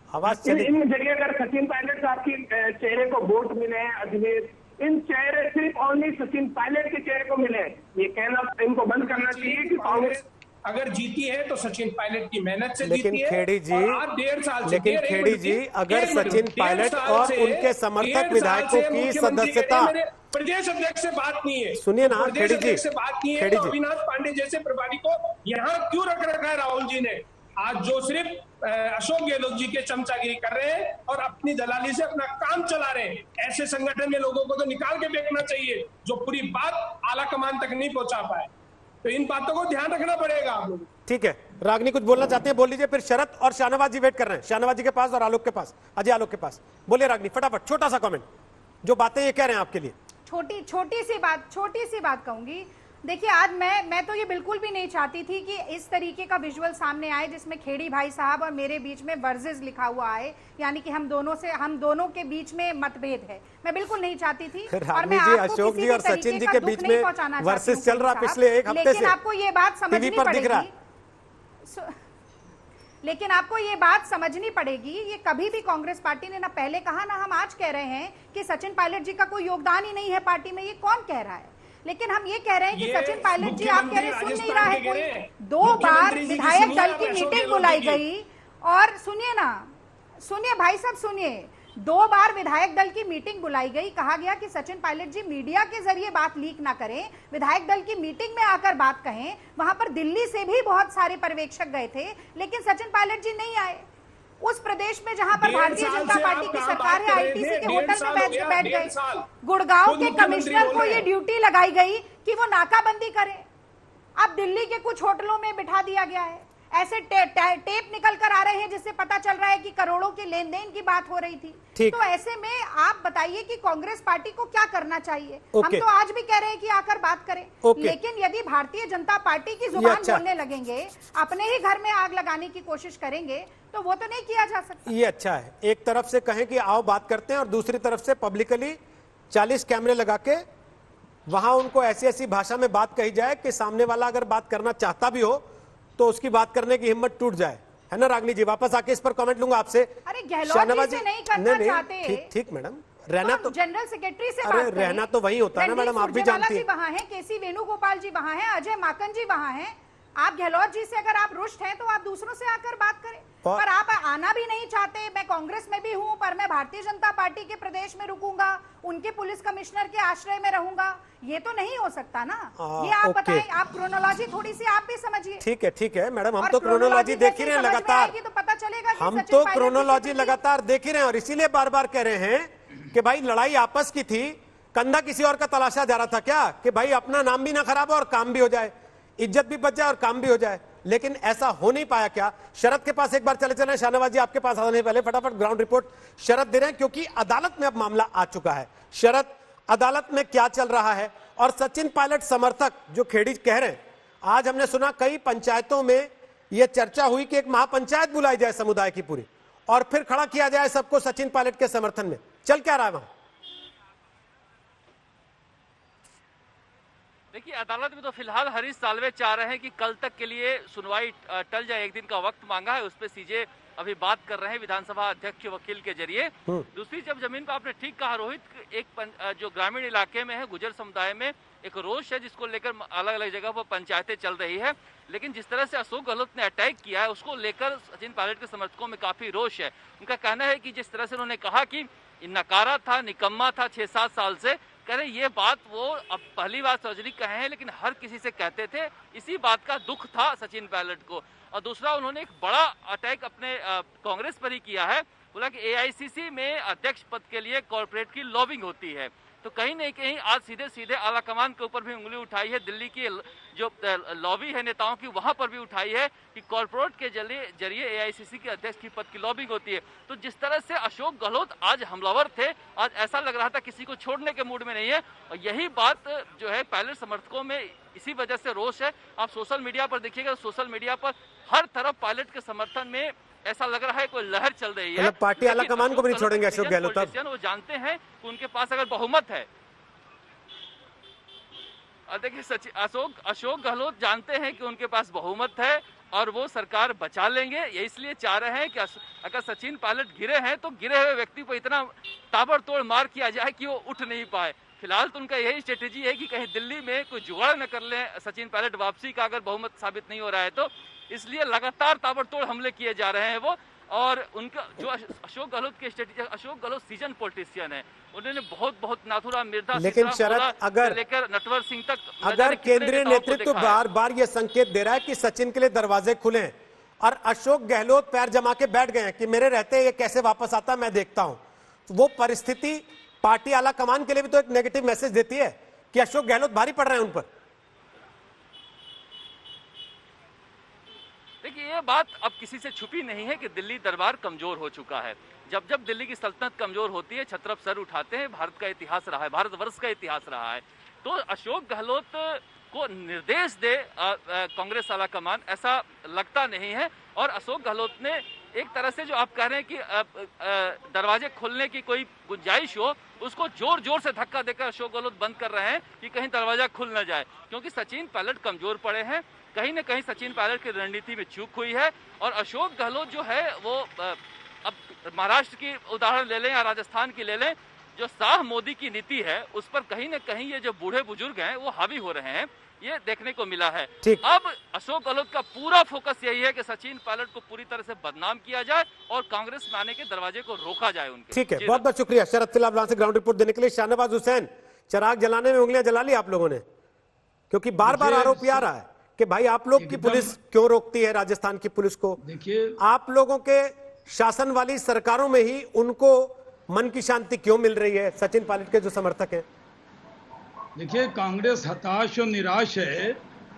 [SPEAKER 1] आवाज
[SPEAKER 12] इन जगह अगर सचिन पायलट साहब की चेहरे को वोट मिले हैं, अजमेर, इन चेहरे सिर्फ ओनली सचिन पायलट के चेहरे को मिले। ये कहना इनको बंद करना चाहिए कि कांग्रेस
[SPEAKER 11] अगर जीती है तो सचिन पायलट की मेहनत से
[SPEAKER 1] लेकिन
[SPEAKER 11] जीती है।
[SPEAKER 1] खेड़ी जी,
[SPEAKER 11] आप 1.5 साल से,
[SPEAKER 1] लेकिन खेड़ी जी, अगर सचिन पायलट और उनके समर्थक विधायकों की सदस्यता,
[SPEAKER 11] प्रदेश अध्यक्ष से बात नहीं है,
[SPEAKER 1] सुनिए ना खेड़ी जी,
[SPEAKER 11] से बात नहीं है, तो अविनाश पांडे जैसे प्रभारी को यहाँ क्यों रख रखा है राहुल जी ने? आज जो सिर्फ अशोक गहलोत जी के चमचागिरी कर रहे हैं और अपनी दलाली से अपना काम चला रहे हैं, ऐसे संगठन में लोगों को तो निकाल के फेंकना चाहिए जो पूरी बात आला कमान तक नहीं पहुंचा पाए। तो इन बातों को ध्यान रखना पड़ेगा आप लोग।
[SPEAKER 1] ठीक है, रागनी कुछ बोलना चाहते हैं, बोल लीजिए, फिर शरद और शाहनवाज जी वेट कर रहे हैं, शाहनवाज जी के पास और आलोक के पास, अजय आलोक के पास। बोलिए रागनी, फटाफट छोटा सा कमेंट, जो बातें ये कह रहे हैं आपके लिए।
[SPEAKER 8] छोटी सी बात कहूंगी। देखिए, आज मैं तो ये बिल्कुल भी नहीं चाहती थी कि इस तरीके का विजुअल सामने आए जिसमें खेड़ी भाई साहब और मेरे बीच में वर्सेस लिखा हुआ है, यानी कि हम दोनों के बीच में मतभेद है। मैं बिल्कुल नहीं चाहती थी। और मैं आपको
[SPEAKER 1] अशोक जी और सचिन जी के बीच में वर्सेस चल रहा पिछले एक हफ्ते से,
[SPEAKER 8] लेकिन आपको ये बात समझनी पड़ेगी, लेकिन आपको ये बात समझनी पड़ेगी, ये कभी भी कांग्रेस पार्टी ने ना पहले कहा ना हम आज कह रहे हैं कि सचिन पायलट जी का कोई योगदान ही नहीं है पार्टी में। ये कौन कह रहा है? लेकिन हम ये कह रहे हैं कि सचिन पायलट जी, आप कह रहे हैं सुन नहीं रहा है कोई। 2 बार विधायक दल की मीटिंग बुलाई गई, और सुनिए ना, सुनिए भाई साहब, सुनिए, 2 बार विधायक दल की मीटिंग बुलाई गई, कहा गया कि सचिन पायलट जी मीडिया के जरिए बात लीक ना करें, विधायक दल की मीटिंग में आकर बात कहें। वहां पर दिल्ली से भी बहुत सारे पर्यवेक्षक गए थे, लेकिन सचिन पायलट जी नहीं आए। उस प्रदेश में जहां पर भारतीय जनता पार्टी की सरकार है, आईटीसी के होटल में बैठ गए। गुड़गांव के कमिश्नर को ये ड्यूटी लगाई गई कि वो नाकाबंदी करें। अब दिल्ली के कुछ होटलों में बिठा दिया गया है। ऐसे टेप निकल कर आ रहे हैं जिससे पता चल रहा है कि करोड़ों के लेन देन की बात हो रही थी। तो ऐसे में आप बताइए कि कांग्रेस पार्टी को क्या करना चाहिए? हम तो आज भी कह रहे हैं कि आकर बात करें, लेकिन यदि भारतीय जनता पार्टी की जुबान बोलने लगेंगे, अपने ही घर में आग लगाने की कोशिश करेंगे, तो वो तो नहीं किया जा सकता।
[SPEAKER 1] ये अच्छा है, एक तरफ से कहें कि आओ बात करते हैं और दूसरी तरफ से पब्लिकली 40 कैमरे लगा के वहां उनको ऐसी ऐसी भाषा में बात कही जाए कि सामने वाला अगर बात करना चाहता भी हो तो उसकी बात करने की हिम्मत टूट जाए, है ना? रागनी जी, वापस आके इस पर कमेंट लूंगा आपसे।
[SPEAKER 8] अरे गहलोत जी से नहीं करना चाहते।
[SPEAKER 1] ठीक मैडम, रहना तो
[SPEAKER 8] जनरल सेक्रेटरी से
[SPEAKER 1] अरे रहना तो वही होता है ना मैडम, आप भी जानती हैं।
[SPEAKER 8] वहाँ हैं, केसी वेणुगोपाल जी वहाँ हैं, अजय माकन जी वहाँ हैं। आप गहलोत जी से अगर आप रुष्ट हैं तो आप दूसरों से आकर बात करें, पर आप आना भी नहीं चाहते। मैं कांग्रेस में भी हूं, पर मैं भारतीय जनता पार्टी के प्रदेश में रुकूंगा, उनके पुलिस कमिश्नर के आश्रय में रहूंगा, ये तो नहीं हो सकता ना। ये आप बताएं, आप क्रोनोलॉजी थोड़ी सी आप भी समझिए।
[SPEAKER 1] ठीक है मैडम, हम तो क्रोनोलॉजी देख ही रहे हैं लगातार,
[SPEAKER 8] तो पता चलेगा
[SPEAKER 1] हम तो क्रोनोलॉजी लगातार देख ही रहे हैं और इसीलिए बार बार कह रहे हैं कि भाई लड़ाई आपस की थी, कंधा किसी और का तलाशा जा रहा था क्या कि भाई अपना नाम भी ना खराब हो और काम भी हो जाए, इज्जत भी बच जाए और काम भी हो जाए, लेकिन ऐसा हो नहीं पाया। क्या शरद के पास एक बार चले शाहनवाज जी, आपके पास आने पहले फटाफट ग्राउंड रिपोर्ट शरद दे रहे हैं, क्योंकि अदालत में अब मामला आ चुका है। शरद, अदालत में क्या चल रहा है? और सचिन पायलट समर्थक जो खेड़ी कह रहे हैं, आज हमने सुना कई पंचायतों में यह चर्चा हुई कि एक महापंचायत बुलाई जाए समुदाय की पूरी और फिर खड़ा किया जाए सबको सचिन पायलट के समर्थन में। चल क्या रहा है वहां?
[SPEAKER 13] देखिए, अदालत में तो फिलहाल हरीश साल्वे चाह रहे हैं कि कल तक के लिए सुनवाई टल जाए, एक दिन का वक्त मांगा है, उस पर सीजे अभी बात कर रहे हैं विधानसभा अध्यक्ष के वकील के जरिए। दूसरी जब जमीन पर आपने ठीक कहा रोहित, एक जो ग्रामीण इलाके में है, गुजर समुदाय में एक रोष है जिसको लेकर अलग अलग जगह पर पंचायतें चल रही है, लेकिन जिस तरह से अशोक गहलोत ने अटैक किया है उसको लेकर सचिन पायलट के समर्थकों में काफी रोष है। उनका कहना है कि जिस तरह से उन्होंने कहा कि नकारा था, निकम्मा था 6-7 साल से, कह रहे ये बात वो अब पहली बार सार्वजनिक कहे हैं, लेकिन हर किसी से कहते थे, इसी बात का दुख था सचिन पायलट को। और दूसरा, उन्होंने एक बड़ा अटैक अपने कांग्रेस पर ही किया है, बोला कि एआईसीसी में अध्यक्ष पद के लिए कॉर्पोरेट की लॉबिंग होती है, तो कहीं न कहीं आज सीधे सीधे आला कमान के ऊपर भी उंगली उठाई है, दिल्ली की जो लॉबी है नेताओं की वहां पर भी उठाई है कि कॉर्पोरेट के जरिए एआईसीसी के अध्यक्ष की पद की लॉबिंग होती है। तो जिस तरह से अशोक गहलोत आज हमलावर थे, आज ऐसा लग रहा था किसी को छोड़ने के मूड में नहीं है, और यही बात जो है पायलट समर्थकों में इसी वजह से रोष है। आप सोशल मीडिया पर देखिएगा, सोशल मीडिया पर हर तरफ पायलट के समर्थन में ऐसा लग रहा है कोई लहर चल रही है।
[SPEAKER 1] मतलब पार्टी आला कमान को भी नहीं छोड़ेंगे अशोक गहलोत।
[SPEAKER 13] वो जानते हैं कि उनके पास अगर बहुमत है, देखिए अशोक गहलोत जानते हैं कि उनके पास बहुमत है और वो सरकार बचा लेंगे। ये इसलिए चाह रहे हैं कि अगर सचिन पायलट गिरे हैं तो गिरे हुए व्यक्ति को इतना ताबड़तोड़ मार किया जाए कि वो उठ नहीं पाए। फिलहाल तो उनका यही स्ट्रेटेजी है कि कहीं दिल्ली में कोई जुगाड़ न कर ले सचिन पायलट वापसी का, अगर बहुमत साबित नहीं हो रहा है तो। इसलिए लगातार ताबड़तोड़ हमले किए जा रहे हैं वो। और उनका जो अशोक गहलोत की strategy, Ashok Gehlot season politician है, उन्होंने बहुत नाथुराम मिर्जा,
[SPEAKER 1] लेकिन शरद अगर
[SPEAKER 13] लेकर नटवर सिंह तक,
[SPEAKER 1] अगर केंद्रीय नेतृत्व बार बार ये संकेत दे रहा है कि सचिन के लिए दरवाजे खुले हैं और अशोक गहलोत पैर जमा के बैठ गए हैं कि मेरे रहते ये कैसे वापस आता मैं देखता हूं, तो वो परिस्थिति पार्टी आला कमान के लिए भी तो एक नेगेटिव मैसेज देती है कि अशोक गहलोत भारी पड़ रहे हैं उन पर।
[SPEAKER 13] देखिए, ये बात अब किसी से छुपी नहीं है कि दिल्ली दरबार कमजोर हो चुका है। जब जब दिल्ली की सल्तनत कमजोर होती है, छत्रप सर उठाते हैं। भारत का इतिहास रहा है, भारतवर्ष का इतिहास रहा है। तो अशोक गहलोत को निर्देश दे कांग्रेस आला कमान, ऐसा लगता नहीं है। और अशोक गहलोत ने एक तरह से जो आप कह रहे हैं कि दरवाजे खोलने की कोई गुंजाइश हो, उसको जोर जोर से धक्का देकर अशोक गहलोत बंद कर रहे हैं कि कहीं दरवाजा खुल न जाए, क्योंकि सचिन पायलट कमजोर पड़े हैं। कहीं न कहीं सचिन पायलट की रणनीति में चूक हुई है। और अशोक गहलोत जो है वो अब महाराष्ट्र की उदाहरण ले लें या राजस्थान की ले लें, जो शाह मोदी की नीति है उस पर कहीं न कहीं ये जो बूढ़े बुजुर्ग हैं वो हावी हो रहे हैं। ये देखने को मिला है।
[SPEAKER 1] ठीक।
[SPEAKER 13] अब अशोक गहलोत का पूरा फोकस यही है कि सचिन पायलट को पूरी तरह से बदनाम किया जाए और कांग्रेस में आने के दरवाजे को रोका जाए उनके।
[SPEAKER 1] ठीक है, बहुत बहुत शुक्रिया शरद फिलहाल वहां से ग्राउंड रिपोर्ट देने के लिए। शाहनवाज हुसैन, चिराग जलाने में उंगलियां जला ली आप लोगों ने, क्योंकि बार बार आरोप आ रहा है कि भाई आप लोग की पुलिस क्यों रोकती है राजस्थान की पुलिस को।
[SPEAKER 9] देखिए,
[SPEAKER 1] आप लोगों के शासन वाली सरकारों में ही उनको मन की शांति क्यों मिल रही है, सचिन पायलट के जो समर्थक हैं?
[SPEAKER 9] देखिए, कांग्रेस हताश और निराश है।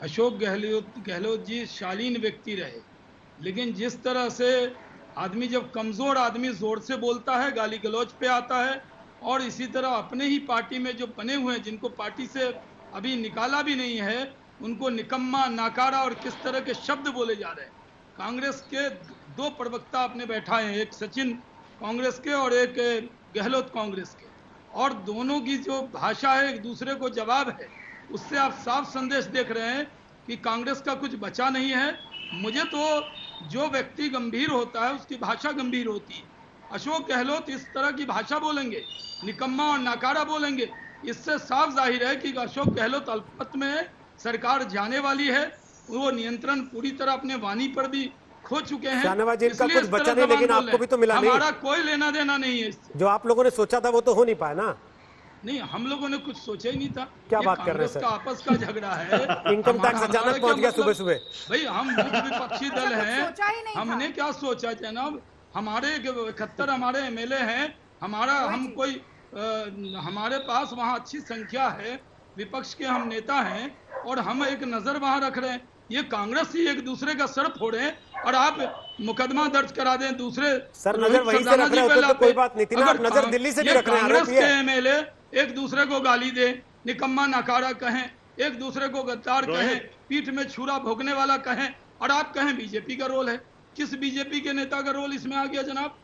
[SPEAKER 9] अशोक गहलोत जी शालीन व्यक्ति रहे, लेकिन जिस तरह से आदमी, जब कमजोर आदमी जोर से बोलता है, गाली गलौज पे आता है, और इसी तरह अपने ही पार्टी में जो बने हुए हैं, जिनको पार्टी से अभी निकाला भी नहीं है, उनको निकम्मा, नाकारा और किस तरह के शब्द बोले जा रहे हैं। कांग्रेस के दो प्रवक्ता अपने बैठा हैं, एक सचिन कांग्रेस के और एक गहलोत कांग्रेस के, और दोनों की जो भाषा है एक दूसरे को जवाब है। उससे आप साफ संदेश देख रहे हैं कि कांग्रेस का कुछ बचा नहीं है। मुझे तो जो व्यक्ति गंभीर होता है उसकी भाषा गंभीर होती है। अशोक गहलोत इस तरह की भाषा बोलेंगे, निकम्मा और नाकारा बोलेंगे, इससे साफ जाहिर है कि अशोक गहलोत अल्पमत में है, सरकार जाने वाली है, वो नियंत्रण पूरी तरह अपने वाणी पर भी खो चुके हैं।
[SPEAKER 1] शाहनवाज जी, इनका कुछ बचा नहीं, लेकिन आपको भी तो मिला नहीं।
[SPEAKER 9] हमारा कोई लेना देना नहीं है इससे।
[SPEAKER 1] जो आप लोगों ने सोचा था वो तो हो नहीं पाया ना।
[SPEAKER 9] नहीं, हम लोगों ने कुछ सोचा ही नहीं था।
[SPEAKER 1] क्या बात कर रहे हैं सर?
[SPEAKER 9] आपस का झगड़ा है।
[SPEAKER 1] इनकम टैक्स अचानक पहुंच गया सुबह सुबह।
[SPEAKER 9] भाई, हम मुख्य विपक्षी दल हैं, हमने क्या सोचा जनाब? हमारे 71 हमारे एमएलए हैं, हमारे पास वहाँ अच्छी संख्या है, विपक्ष के हम नेता हैं, और हम एक नजर वहाँ रख रहे हैं। ये कांग्रेस ही एक दूसरे का सर फोड़े और आप मुकदमा दर्ज करा दें दूसरे।
[SPEAKER 1] सर, नजर वहीं से रख रहे होते तो कोई बात नहीं थी ना, नजर दिल्ली से भी रख रहे हैं।
[SPEAKER 9] कांग्रेस के एमएलए एक दूसरे को गाली दे, निकम्मा नकारा कहें, एक दूसरे को गद्दार कहें, पीठ में छुरा भोगने वाला कहें, और आप कहें बीजेपी का रोल है। किस बीजेपी के नेता का रोल इसमें आ गया जनाब?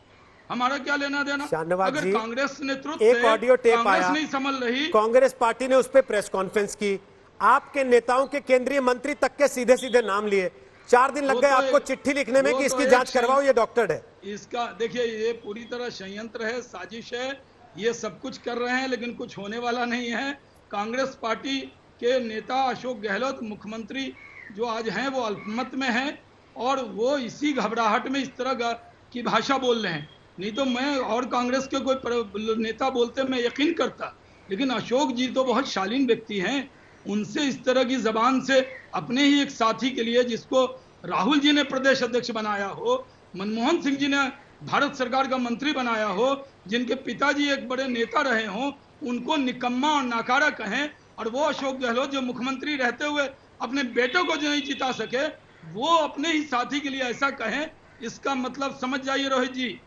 [SPEAKER 9] हमारा क्या लेना देना? अगर कांग्रेस नेतृत्व
[SPEAKER 1] एक ऑडियो टेप आया,
[SPEAKER 9] नहीं संभल रही,
[SPEAKER 1] कांग्रेस पार्टी ने उस पर प्रेस कॉन्फ्रेंस की, आपके नेताओं के केंद्रीय मंत्री तक के सीधे सीधे नाम लिए, 4 दिन लग गए आपको चिट्ठी लिखने में कि इसकी जांच करवाओ, ये डॉक्टर है।
[SPEAKER 9] इसका देखिए, ये पूरी तरह षड्यंत्र है, साजिश है। ये सब कुछ कर रहे हैं, लेकिन कुछ होने वाला नहीं है। कांग्रेस पार्टी के नेता अशोक गहलोत, मुख्यमंत्री जो आज हैं, वो अल्पमत में हैं, और वो इसी घबराहट में इस तरह की भाषा बोल रहे हैं। नहीं तो मैं और कांग्रेस के कोई नेता बोलते मैं यकीन करता, लेकिन अशोक जी तो बहुत शालीन व्यक्ति हैं। उनसे इस तरह की जबान से अपने ही एक साथी के लिए, जिसको राहुल जी ने प्रदेश अध्यक्ष बनाया हो, मनमोहन सिंह जी ने भारत सरकार का मंत्री बनाया हो, जिनके पिताजी एक बड़े नेता रहे हों, उनको निकम्मा और नाकारा कहें, और वो अशोक गहलोत जो मुख्यमंत्री रहते हुए अपने बेटों को जो नहीं जिता सके, वो अपने ही साथी के लिए ऐसा कहें, इसका मतलब समझ जाइए रोहित जी,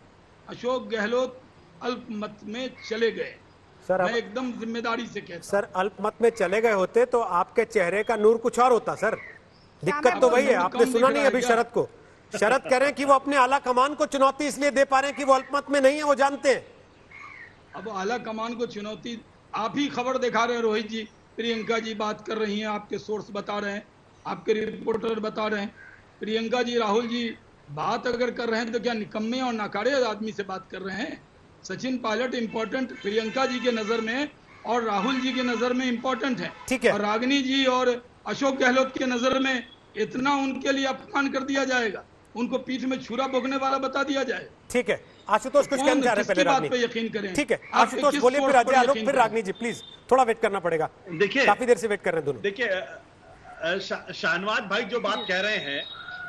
[SPEAKER 9] अशोक गहलोत अल्पमत में चले गए।
[SPEAKER 1] सर,
[SPEAKER 9] मैं एकदम जिम्मेदारी से कहता हूं।
[SPEAKER 1] सर, अल्पमत में चले गए होते तो आपके चेहरे का नूर कुछ और होता सर। दिक्कत तो वही है, आपने सुना नहीं अभी शरद को। शरद कह रहे हैं कि वो अपने आला कमान को चुनौती इसलिए दे पा रहे हैं कि वो अल्पमत में नहीं है, वो जानते हैं।
[SPEAKER 9] अब आला कमान को चुनौती आप ही खबर दिखा रहे हैं रोहित जी, प्रियंका जी बात कर रही हैं, आपके सोर्स बता रहे हैं, आपके रिपोर्टर बता रहे हैं। प्रियंका जी, राहुल जी बात अगर कर रहे हैं तो क्या निकम्मे और नाकारे आदमी से बात कर रहे हैं? सचिन पायलट इंपॉर्टेंट प्रियंका जी के नजर में और राहुल जी के नजर में इंपॉर्टेंट है,
[SPEAKER 1] ठीक है,
[SPEAKER 9] और रागिनी जी और अशोक गहलोत के नजर में इतना उनके लिए अपमान कर दिया जाएगा, उनको पीठ में छुरा भोगने वाला बता दिया जाए।
[SPEAKER 1] ठीक है, आशुतोष कुछ कहना चाह रहे हैं पहले
[SPEAKER 9] बात पे यकीन करें।
[SPEAKER 1] ठीक है, आशुतोष बोलिए, फिर अजय आलोक, फिर रागिनी जी, प्लीज थोड़ा वेट करना पड़ेगा।
[SPEAKER 7] देखिए,
[SPEAKER 1] काफी देर से वेट कर रहे हैं दोनों।
[SPEAKER 7] देखिए, शाहनवाज भाई जो बात कह रहे हैं,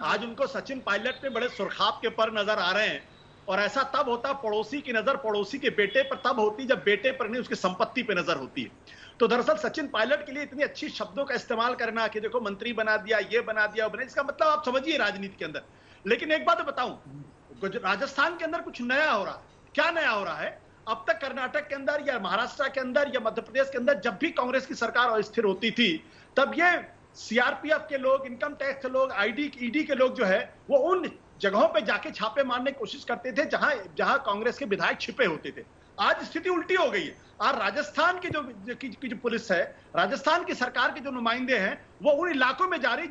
[SPEAKER 7] आज उनको सचिन पायलट पे बड़े सुर्खाब के पर नजर आ रहे हैं, और ऐसा तब होता, पड़ोसी की नजर पड़ोसी के बेटे पर तब होती जब बेटे पर नहीं उसकी संपत्ति पे नजर होती है। तो दरअसल सचिन पायलट के लिए इतनी अच्छी शब्दों का इस्तेमाल करना कि देखो मंत्री बना दिया, ये बना दिया, वो बना, इसका मतलब आप समझिए राजनीति के अंदर। लेकिन एक बात बताऊं, राजस्थान के अंदर कुछ नया हो रहा है। क्या नया हो रहा है? अब तक कर्नाटक के अंदर या महाराष्ट्र के अंदर या मध्य प्रदेश के अंदर जब भी कांग्रेस की सरकार अस्थिर होती थी, तब ये सीआरपीएफ के लोग, इनकम टैक्स के लोग, ईडी के लोग जो है, वो उन जगहों पे जाके छापे मारने की कोशिश करते थे जहां कांग्रेस के विधायक छिपे होते थे। आज स्थिति उल्टी हो गई है। आज राजस्थान की जो पुलिस है, राजस्थान की सरकार के जो नुमाइंदे हैं, वो उन इलाकों में जा रही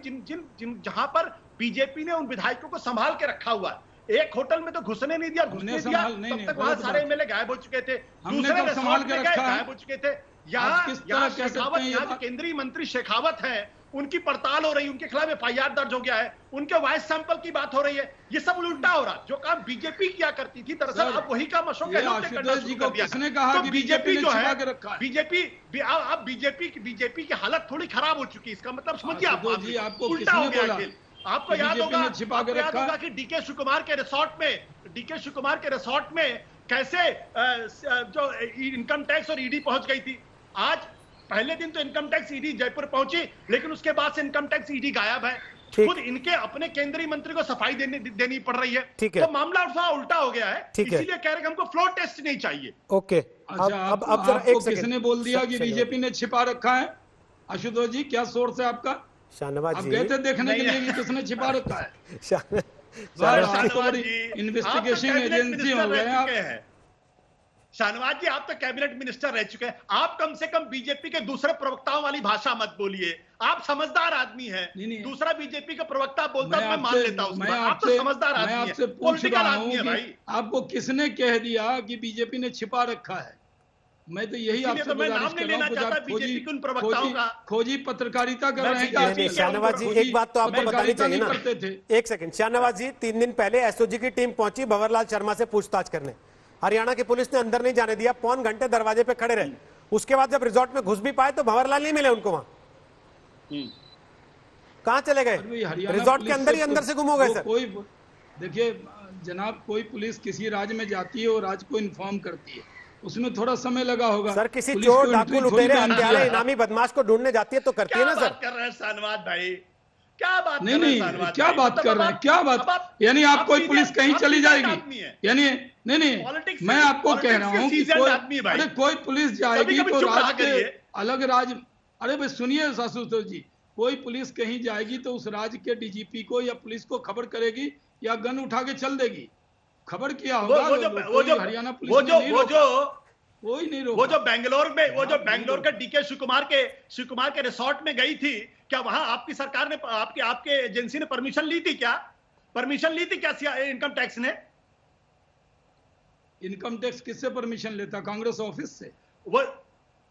[SPEAKER 7] जहां पर बीजेपी ने उन विधायकों को संभाल के रखा हुआ है। एक होटल में तो घुसने नहीं दिया, घुसने दिया तब तक वहां सारे एमएलए गायब हो चुके थे, दूसरे रिसोर्ट में गायब हो चुके थे। यहाँ केंद्रीय मंत्री शेखावत है, उनकी पड़ताल हो रही है, उनके खिलाफ एफआईआर दर्ज हो गया है, उनके वॉइस सैंपल की बात हो रही है। ये सब उल्टा हो रहा। जो काम बीजेपी किया करती थी दरअसल अब वही काम अशोक गहलोत ने करना शुरू कर दिया।
[SPEAKER 9] किसने कहा
[SPEAKER 7] तो
[SPEAKER 9] कि
[SPEAKER 7] बीजेपी जो है
[SPEAKER 9] बीजेपी
[SPEAKER 7] बीजेपी की हालत थोड़ी खराब हो चुकी है। इसका मतलब समझिए आप,
[SPEAKER 9] आपको
[SPEAKER 7] उल्टा हो
[SPEAKER 9] किसने
[SPEAKER 7] गया
[SPEAKER 9] बोला?
[SPEAKER 7] खेल। आपको याद होगा कि डीके शिवकुमार के रिसोर्ट में कैसे जो इनकम टैक्स और ईडी पहुंच गई थी। आज पहले दिन तो इनकम टैक्स ईडी जयपुर पहुंची, लेकिन उसके बाद से इनकम टैक्स ईडी गायब है। खुद इनके अपने केंद्रीय मंत्री को सफाई देनी पड़ रही है। तो मामला उल्टा हो गया है। इसीलिए कह रहे हैं हमको फ्लोर टेस्ट नहीं चाहिए।
[SPEAKER 1] ओके,
[SPEAKER 9] अच्छा, आपको किसने बोल दिया कि बीजेपी ने छिपा रखा है? आशुतोष जी, क्या सोर्स है आपका?
[SPEAKER 1] शाहनवाज जी,
[SPEAKER 9] आप गए थे देखने के लिए कि किसने छिपा रखा है? इन्वेस्टिगेशन एजेंसी हो गए आप।
[SPEAKER 7] शाहनवाज जी, आप तो कैबिनेट मिनिस्टर रह चुके हैं। आप कम से कम बीजेपी के दूसरे प्रवक्ताओं वाली भाषा मत बोलिए। आप समझदार आदमी हैं। दूसरा बीजेपी का प्रवक्ता बोलता मैं मान लेता हूं। आप तो समझदार आदमी हैं,
[SPEAKER 9] आपसे पूछ रहा हूं कि आपको किसने कह दिया कि बीजेपी ने छिपा रखा है? मैं तो यही आपसे गुजारिश कर रहा हूं, खोजी पत्रकारिता कर रहे हैं।
[SPEAKER 1] शाहनवाज जी, एक बात तो आपको बतानी चाहिए ना। एक सेकंड शाहनवाज जी, 3 दिन पहले एसओजी की टीम पहुंची भंवरलाल शर्मा से पूछताछ करने। हरियाणा की पुलिस ने अंदर नहीं जाने दिया, पौन घंटे दरवाजे पे खड़े रहे। उसके बाद जब रिजॉर्ट में घुस भी पाए तो भंवरलाल नहीं मिले उनको वहां। कहां चले गए? रिजॉर्ट के अंदर ही अंदर से गुम हो गए। सर
[SPEAKER 9] देखिए जनाब, कोई पुलिस किसी राज्य में जाती है और राज्य को इन्फॉर्म करती है, उसमें थोड़ा समय लगा होगा।
[SPEAKER 1] सर किसी चोर, डाकू, लुटेरे, हत्यारे, इनामी बदमाश को ढूंढने जाती है तो करती है ना सर।
[SPEAKER 7] कर रहे हैं शाहनवाज भाई, क्या बात
[SPEAKER 9] नहीं, क्या बात कर रहे हैं? क्या बात? यानी आप कोई पुलिस कहीं चली जाएगी? यानी नहीं, मैं आपको कह रहा हूँ कि कोई पुलिस जाएगी तो राज्य के अलग राज्य। अरे भाई सुनिए आशुतोष जी, कोई पुलिस कहीं जाएगी तो उस राज्य के डीजीपी को या पुलिस को खबर करेगी या गन उठा के चल देगी? खबर किया होगा। हरियाणा पुलिस कोई नहीं रोका।
[SPEAKER 7] वो जो बेंगलोर के डीके शिवकुमार के रिसोर्ट में गई थी, क्या वहां आपकी सरकार ने, आपके एजेंसी ने परमिशन ली थी क्या? इनकम टैक्स ने?
[SPEAKER 9] इनकम टैक्स किससे परमिशन लेता? कांग्रेस ऑफिस से।
[SPEAKER 7] वो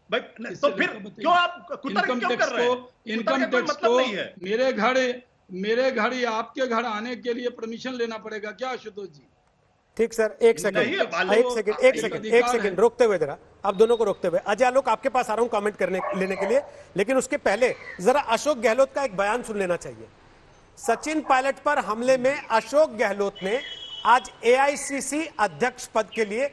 [SPEAKER 7] तो फिर क्यों आप कुतर्क क्यों कर रहे हैं?
[SPEAKER 9] इनकम टैक्स को मेरे घर या आपके घर आने के लिए परमिशन लेना पड़ेगा क्या आशुतोष जी?
[SPEAKER 1] ठीक सर, एक सेकंड रोकते हुए जरा, आप दोनों को रोकते हुए। अजय आलोक, आपके पास आ रहा हूं कमेंट लेने के लिए, लेकिन उसके पहले जरा अशोक गहलोत का एक बयान सुन लेना चाहिए। सचिन पायलट पर हमले में अशोक गहलोत ने आज एआईसीसी अध्यक्ष पद के लिए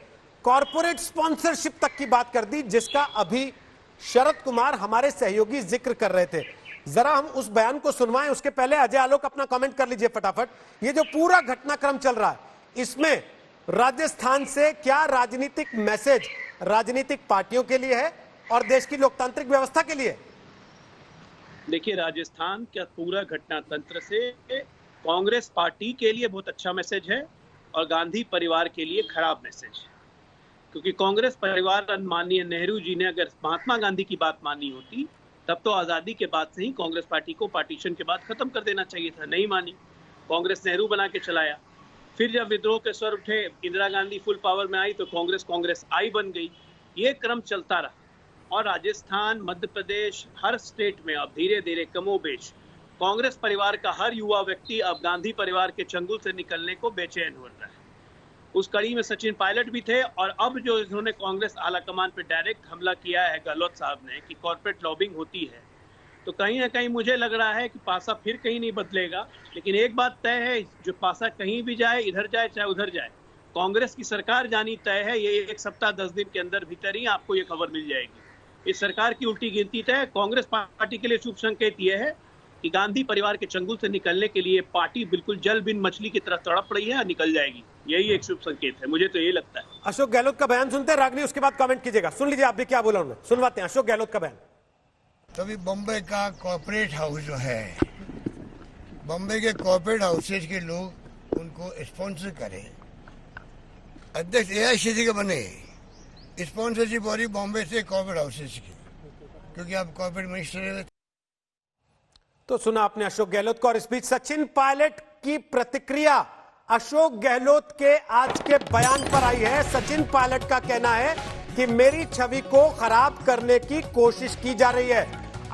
[SPEAKER 1] कॉर्पोरेट स्पॉन्सरशिप तक की बात कर दी, जिसका अभी शरद कुमार हमारे सहयोगी जिक्र कर रहे थे। जरा हम उस बयान को सुनवाएं, उसके पहले अजय आलोक अपना कमेंट कर लीजिए फटाफट। ये जो पूरा घटनाक्रम चल रहा है, इसमें राजस्थान से क्या राजनीतिक मैसेज राजनीतिक पार्टियों के लिए है और देश की लोकतांत्रिक व्यवस्था के लिए?
[SPEAKER 10] देखिए, राजस्थान का पूरा घटना तंत्र से कांग्रेस पार्टी के लिए बहुत अच्छा मैसेज है और गांधी परिवार के लिए खराब मैसेज है। क्योंकि कांग्रेस परिवार, माननीय नेहरू जी ने अगर महात्मा गांधी की बात मानी होती तब तो आज़ादी के बाद से ही कांग्रेस पार्टी को पार्टीशन के बाद खत्म कर देना चाहिए था। नहीं मानी, कांग्रेस नेहरू बना के चलाया। फिर जब विद्रोह के स्वर उठे, इंदिरा गांधी फुल पावर में आई तो कांग्रेस आई बन गई। ये क्रम चलता रहा और राजस्थान, मध्य प्रदेश, हर स्टेट में अब धीरे धीरे कमोबेश कांग्रेस परिवार का हर युवा व्यक्ति अब गांधी परिवार के चंगुल से निकलने को बेचैन हो रहा है। उस कड़ी में सचिन पायलट भी थे और अब जो इन्होंने कांग्रेस आलाकमान पे डायरेक्ट हमला किया है गहलोत साहब ने कि कॉर्पोरेट लॉबिंग होती है, तो कहीं ना कहीं मुझे लग रहा है कि पासा फिर कहीं नहीं बदलेगा। लेकिन एक बात तय है, जो पासा कहीं भी जाए, इधर जाए चाहे उधर जाए, कांग्रेस की सरकार जानी तय है। ये 1 सप्ताह 10 दिन के अंदर भीतर ही आपको ये खबर मिल जाएगी। इस सरकार की उल्टी गिनती तय। कांग्रेस पार्टी के लिए शुभ संकेत ये है कि गांधी परिवार के चंगुल से निकलने के लिए पार्टी बिल्कुल जल बिन मछली की तरह तड़प रही है और निकल जाएगी। यही एक शुभ संकेत है, मुझे तो ये लगता है।
[SPEAKER 1] अशोक गहलोत का बयान सुनते हैं रागनी, उसके बाद कमेंट कीजिएगा। सुन लीजिए आप भी क्या बोला उन्होंने, सुनवाते हैं अशोक गहलोत का बयान।
[SPEAKER 2] तभी बॉम्बे का कॉर्पोरेट हाउस जो है, बॉम्बे के कॉर्पोरेट हाउसेज के लोग उनको स्पॉन्सर करें, अध्यक्ष एआईसीसी के बने, स्पॉन्सरशिप हो रही बॉम्बे से कॉर्पोरेट हाउसेज की, क्योंकि आप कॉर्पोरेट मिनिस्टर।
[SPEAKER 1] तो सुना आपने अशोक गहलोत को, और इस बीच सचिन पायलट की प्रतिक्रिया अशोक गहलोत के आज के बयान पर आई है। सचिन पायलट का कहना है कि मेरी छवि को खराब करने की कोशिश की जा रही है।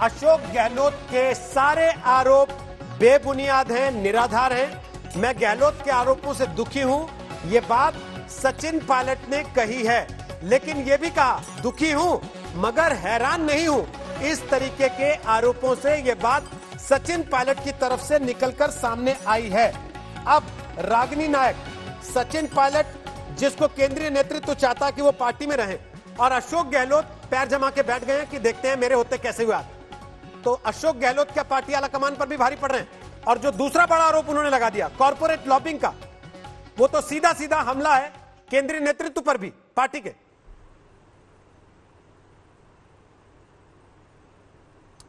[SPEAKER 1] अशोक गहलोत के सारे आरोप बेबुनियाद हैं, निराधार हैं। मैं गहलोत के आरोपों से दुखी हूं, ये बात सचिन पायलट ने कही है, लेकिन यह भी कहा दुखी हूं मगर हैरान नहीं हूं। इस तरीके के आरोपों से यह बात सचिन पायलट की तरफ से निकलकर सामने आई है। अब रागिनी नायक, सचिन पायलट जिसको केंद्रीय नेतृत्व चाहता कि वो पार्टी में रहे, और अशोक गहलोत पैर जमा के बैठ गए हैं कि देखते हैं मेरे होते कैसे हुआ। तो अशोक गहलोत क्या पार्टी आलाकमान पर भी भारी पड़ रहे हैं। और जो दूसरा बड़ा आरोप उन्होंने लगा दिया कॉर्पोरेट लॉबिंग का, वो तो सीधा सीधा हमला है केंद्रीय नेतृत्व पर भी पार्टी के।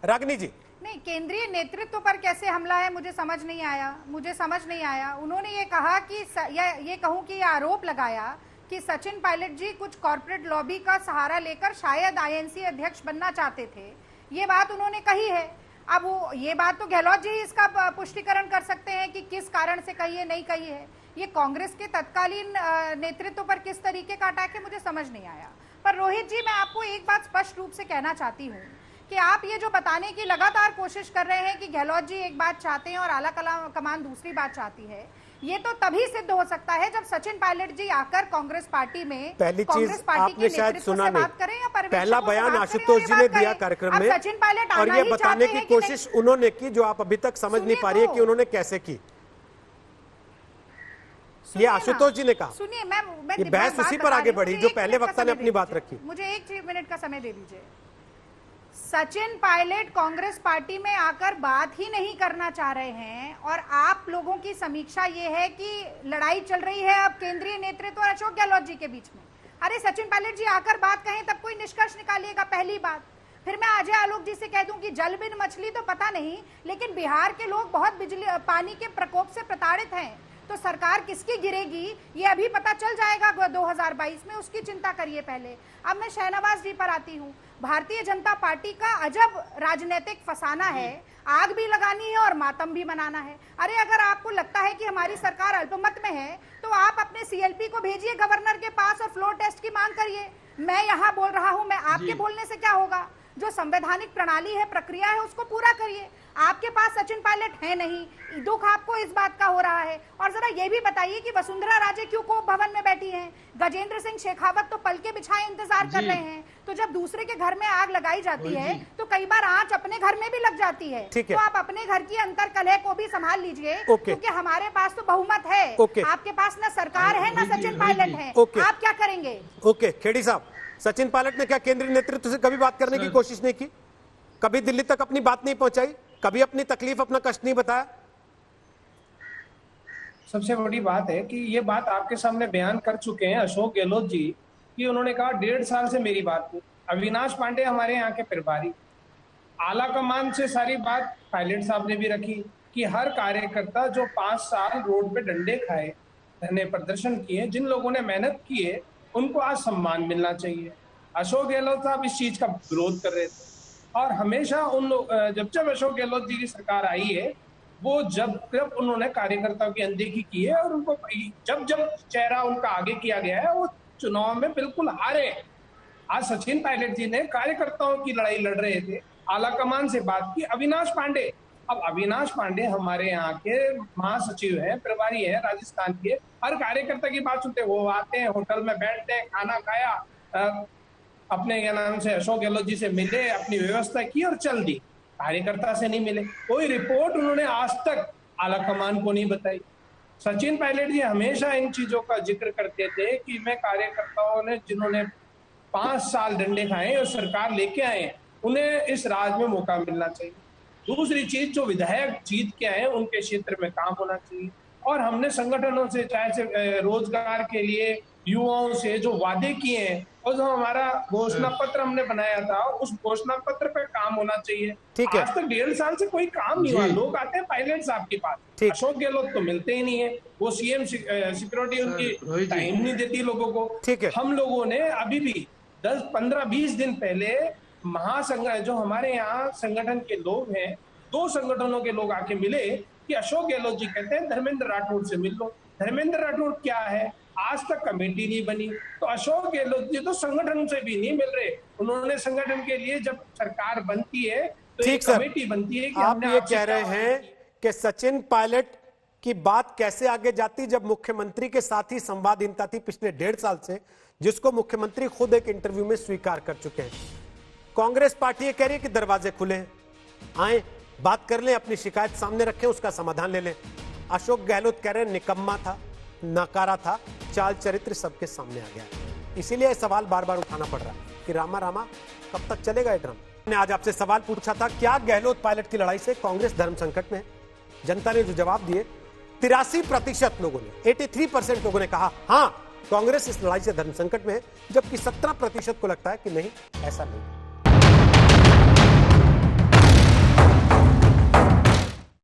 [SPEAKER 1] रागिनी जी,
[SPEAKER 8] नहीं, केंद्रीय नेतृत्व पर कैसे हमला है मुझे समझ नहीं आया। उन्होंने ये कहा कि ये कहूं कि ये आरोप लगाया कि सचिन पायलट जी कुछ कॉर्पोरेट लॉबी का सहारा लेकर शायद आईएनसी अध्यक्ष बनना चाहते थे, ये बात उन्होंने कही है। अब वो ये बात तो गहलोत जी इसका पुष्टिकरण कर सकते हैं कि किस कारण से कही है, नहीं कही है। ये कांग्रेस के तत्कालीन नेतृत्व पर किस तरीके का अटैक है मुझे समझ नहीं आया। पर रोहित जी, मैं आपको एक बात स्पष्ट रूप से कहना चाहती हूँ कि आप ये जो बताने की लगातार कोशिश कर रहे हैं कि गहलोत जी एक बात चाहते हैं और आला कमान दूसरी बात चाहती है, ये तो तभी सिद्ध हो सकता है जब सचिन पायलट जी आकर कांग्रेस पार्टी में
[SPEAKER 1] पहली चीज आपने शायद सुना नहीं, पहला बयान आशुतोष जी ने दिया कार्यक्रम में,
[SPEAKER 8] सचिन पायलट
[SPEAKER 1] और ये बताने की कोशिश उन्होंने की जो आप अभी तक समझ नहीं पा रही है कि उन्होंने कैसे की। ये आशुतोष जी ने कहा।
[SPEAKER 8] सुनिए, मैं
[SPEAKER 1] ये बहस उसी पर आगे बढ़ी जो पहले वक्ता ने अपनी बात रखी।
[SPEAKER 8] मुझे 1 मिनट का समय दे दीजिए। सचिन पायलट कांग्रेस पार्टी में आकर बात ही नहीं करना चाह रहे हैं, और आप लोगों की समीक्षा ये है कि लड़ाई चल रही है अब केंद्रीय नेतृत्व और अशोक गहलोत जी के बीच में। अरे सचिन पायलट जी आकर बात कहें तब कोई निष्कर्ष निकालिएगा, पहली बात। फिर मैं अजय आलोक जी से कह दूं कि जल बिन मछली तो पता नहीं, लेकिन बिहार के लोग बहुत पानी के प्रकोप से प्रताड़ित हैं, तो सरकार किसकी गिरेगी ये अभी पता चल जाएगा 2022 में, उसकी चिंता करिए पहले। अब मैं शहनवाज जी पर आती हूँ। भारतीय जनता पार्टी का अजब राजनीतिक फसाना है, आग भी लगानी है और मातम भी मनाना है। अरे अगर आपको लगता है कि हमारी सरकार अल्पमत में है तो आप अपने सीएलपी को भेजिए गवर्नर के पास और फ्लोर टेस्ट की मांग करिए। मैं यहाँ बोल रहा हूँ, मैं आपके बोलने से क्या होगा? जो संवैधानिक प्रणाली है, प्रक्रिया है, उसको पूरा करिए। आपके पास सचिन पायलट है नहीं, दुख आपको इस बात का हो रहा है। और जरा ये भी बताइए कि वसुंधरा राजे क्यों कोप भवन में बैठी हैं? गजेंद्र सिंह शेखावत तो पल के बिछाए इंतजार कर रहे हैं। तो जब दूसरे के घर में आग लगाई जाती है तो कई बार आंच अपने घर में भी लग जाती है। तो आप अपने घर की अंतर कलह को भी संभाल लीजिए, क्योंकि हमारे पास तो बहुमत है। आपके पास न सरकार है न सचिन पायलट है, आप क्या करेंगे?
[SPEAKER 1] ओके, खेड़ी साहब, सचिन पायलट ने क्या केंद्रीय नेतृत्व से कभी बात करने की कोशिश नहीं की? कभी दिल्ली तक अपनी बात नहीं पहुंचाई? कभी अपनी तकलीफ, अपना कष्ट नहीं बताया?
[SPEAKER 11] सबसे बड़ी बात है कि ये बात आपके सामने बयान कर चुके हैं अशोक गहलोत जी कि उन्होंने कहा 1.5 साल से मेरी बात हुई। अविनाश पांडे हमारे यहाँ के प्रभारी, आला कमान से सारी बात पायलट साहब ने भी रखी कि हर कार्यकर्ता जो 5 साल रोड पे डंडे खाए, धरने प्रदर्शन किए, जिन लोगों ने मेहनत की है उनको आज सम्मान मिलना चाहिए। अशोक गहलोत साहब इस चीज का विरोध कर रहे थे, और हमेशा उन लोग जब अशोक गहलोत जी की सरकार आई है, वो जब उन्होंने कार्यकर्ताओं की अनदेखी की है, और उनको जब चेहरा उनका आगे किया गया है, वो चुनाव में बिल्कुल हारे। आज सचिन पायलट जी ने कार्यकर्ताओं की लड़ाई लड़ रहे थे, आला कमान से बात की। अविनाश पांडे, अब अविनाश पांडे हमारे यहाँ के महासचिव है, प्रभारी है राजस्थान के, हर कार्यकर्ता की बात सुनते, वो आते हैं होटल में बैठते हैं, खाना खाया, अपने क्या नाम से अशोक गहलोत जी से मिले, अपनी व्यवस्था की और चल दी। कार्यकर्ता से नहीं मिले, कोई रिपोर्ट उन्होंने आज तक आला कमान को नहीं बताई। सचिन पायलट जी हमेशा इन चीजों का जिक्र करते थे कि मैं कार्यकर्ताओं ने जिन्होंने 5 साल डंडे खाए और सरकार लेके आए, उन्हें इस राज में मौका मिलना चाहिए। दूसरी चीज, जो विधायक जीत के आए उनके क्षेत्र में काम होना चाहिए। और हमने संगठनों से, चाहे से रोजगार के लिए युवाओं से जो वादे किए हैं, और जो हमारा घोषणा पत्र हमने बनाया था, उस घोषणा पत्र पे काम होना चाहिए। आज तक 1.5 साल से कोई काम नहीं हुआ। लोग आते हैं पायलट साहब के पास, अशोक गहलोत तो मिलते ही नहीं है, वो सीएम सिक्योरिटी उनकी टाइम नहीं देती लोगों को। हम लोगों ने अभी भी 10, 15, 20 दिन पहले जो हमारे यहाँ संगठन के लोग हैं, 2 संगठनों के लोग आके मिले कि अशोक गहलोत जी कहते हैं धर्मेंद्र राठौड़ से मिल लो। धर्मेंद्र राठौड़ क्या है? आज तक कमेटी नहीं बनी। तो अशोक गहलोत जी तो संगठन से भी नहीं मिल रहे। उन्होंने संगठन के लिए, जब सरकार बनती है तो तो
[SPEAKER 1] ठीक
[SPEAKER 11] एक
[SPEAKER 1] सर,
[SPEAKER 11] कमेटी बनती है कि
[SPEAKER 1] आप
[SPEAKER 11] हमने
[SPEAKER 1] ये
[SPEAKER 11] आपसे
[SPEAKER 1] कह रहे
[SPEAKER 11] क्या
[SPEAKER 1] हैं कि सचिन पायलट की बात कैसे आगे जाती जब मुख्यमंत्री के साथ ही संवादहीनता थी पिछले 1.5 साल से, जिसको मुख्यमंत्री खुद एक इंटरव्यू में स्वीकार कर चुके हैं। कांग्रेस पार्टी ये कह रही है कि दरवाजे खुले हैं, आए बात कर लें, अपनी शिकायत सामने रखें, उसका समाधान ले लें। अशोक गहलोत कह रहे हैं निकम्मा था, नकारा था, चाल चरित्र सबके सामने आ गया। इसीलिए सवाल बार बार उठाना पड़ रहा है कि रामा रामा कब तक चलेगा ये ड्रामा। मैंने आज आपसे सवाल पूछा था, क्या गहलोत पायलट की लड़ाई से कांग्रेस धर्म संकट में है? जनता ने जो जवाब दिए, 83% लोगों ने, 83% लोगों ने कहा हाँ कांग्रेस इस लड़ाई से धर्म संकट में है, जबकि 17% को लगता है कि नहीं, ऐसा नहीं।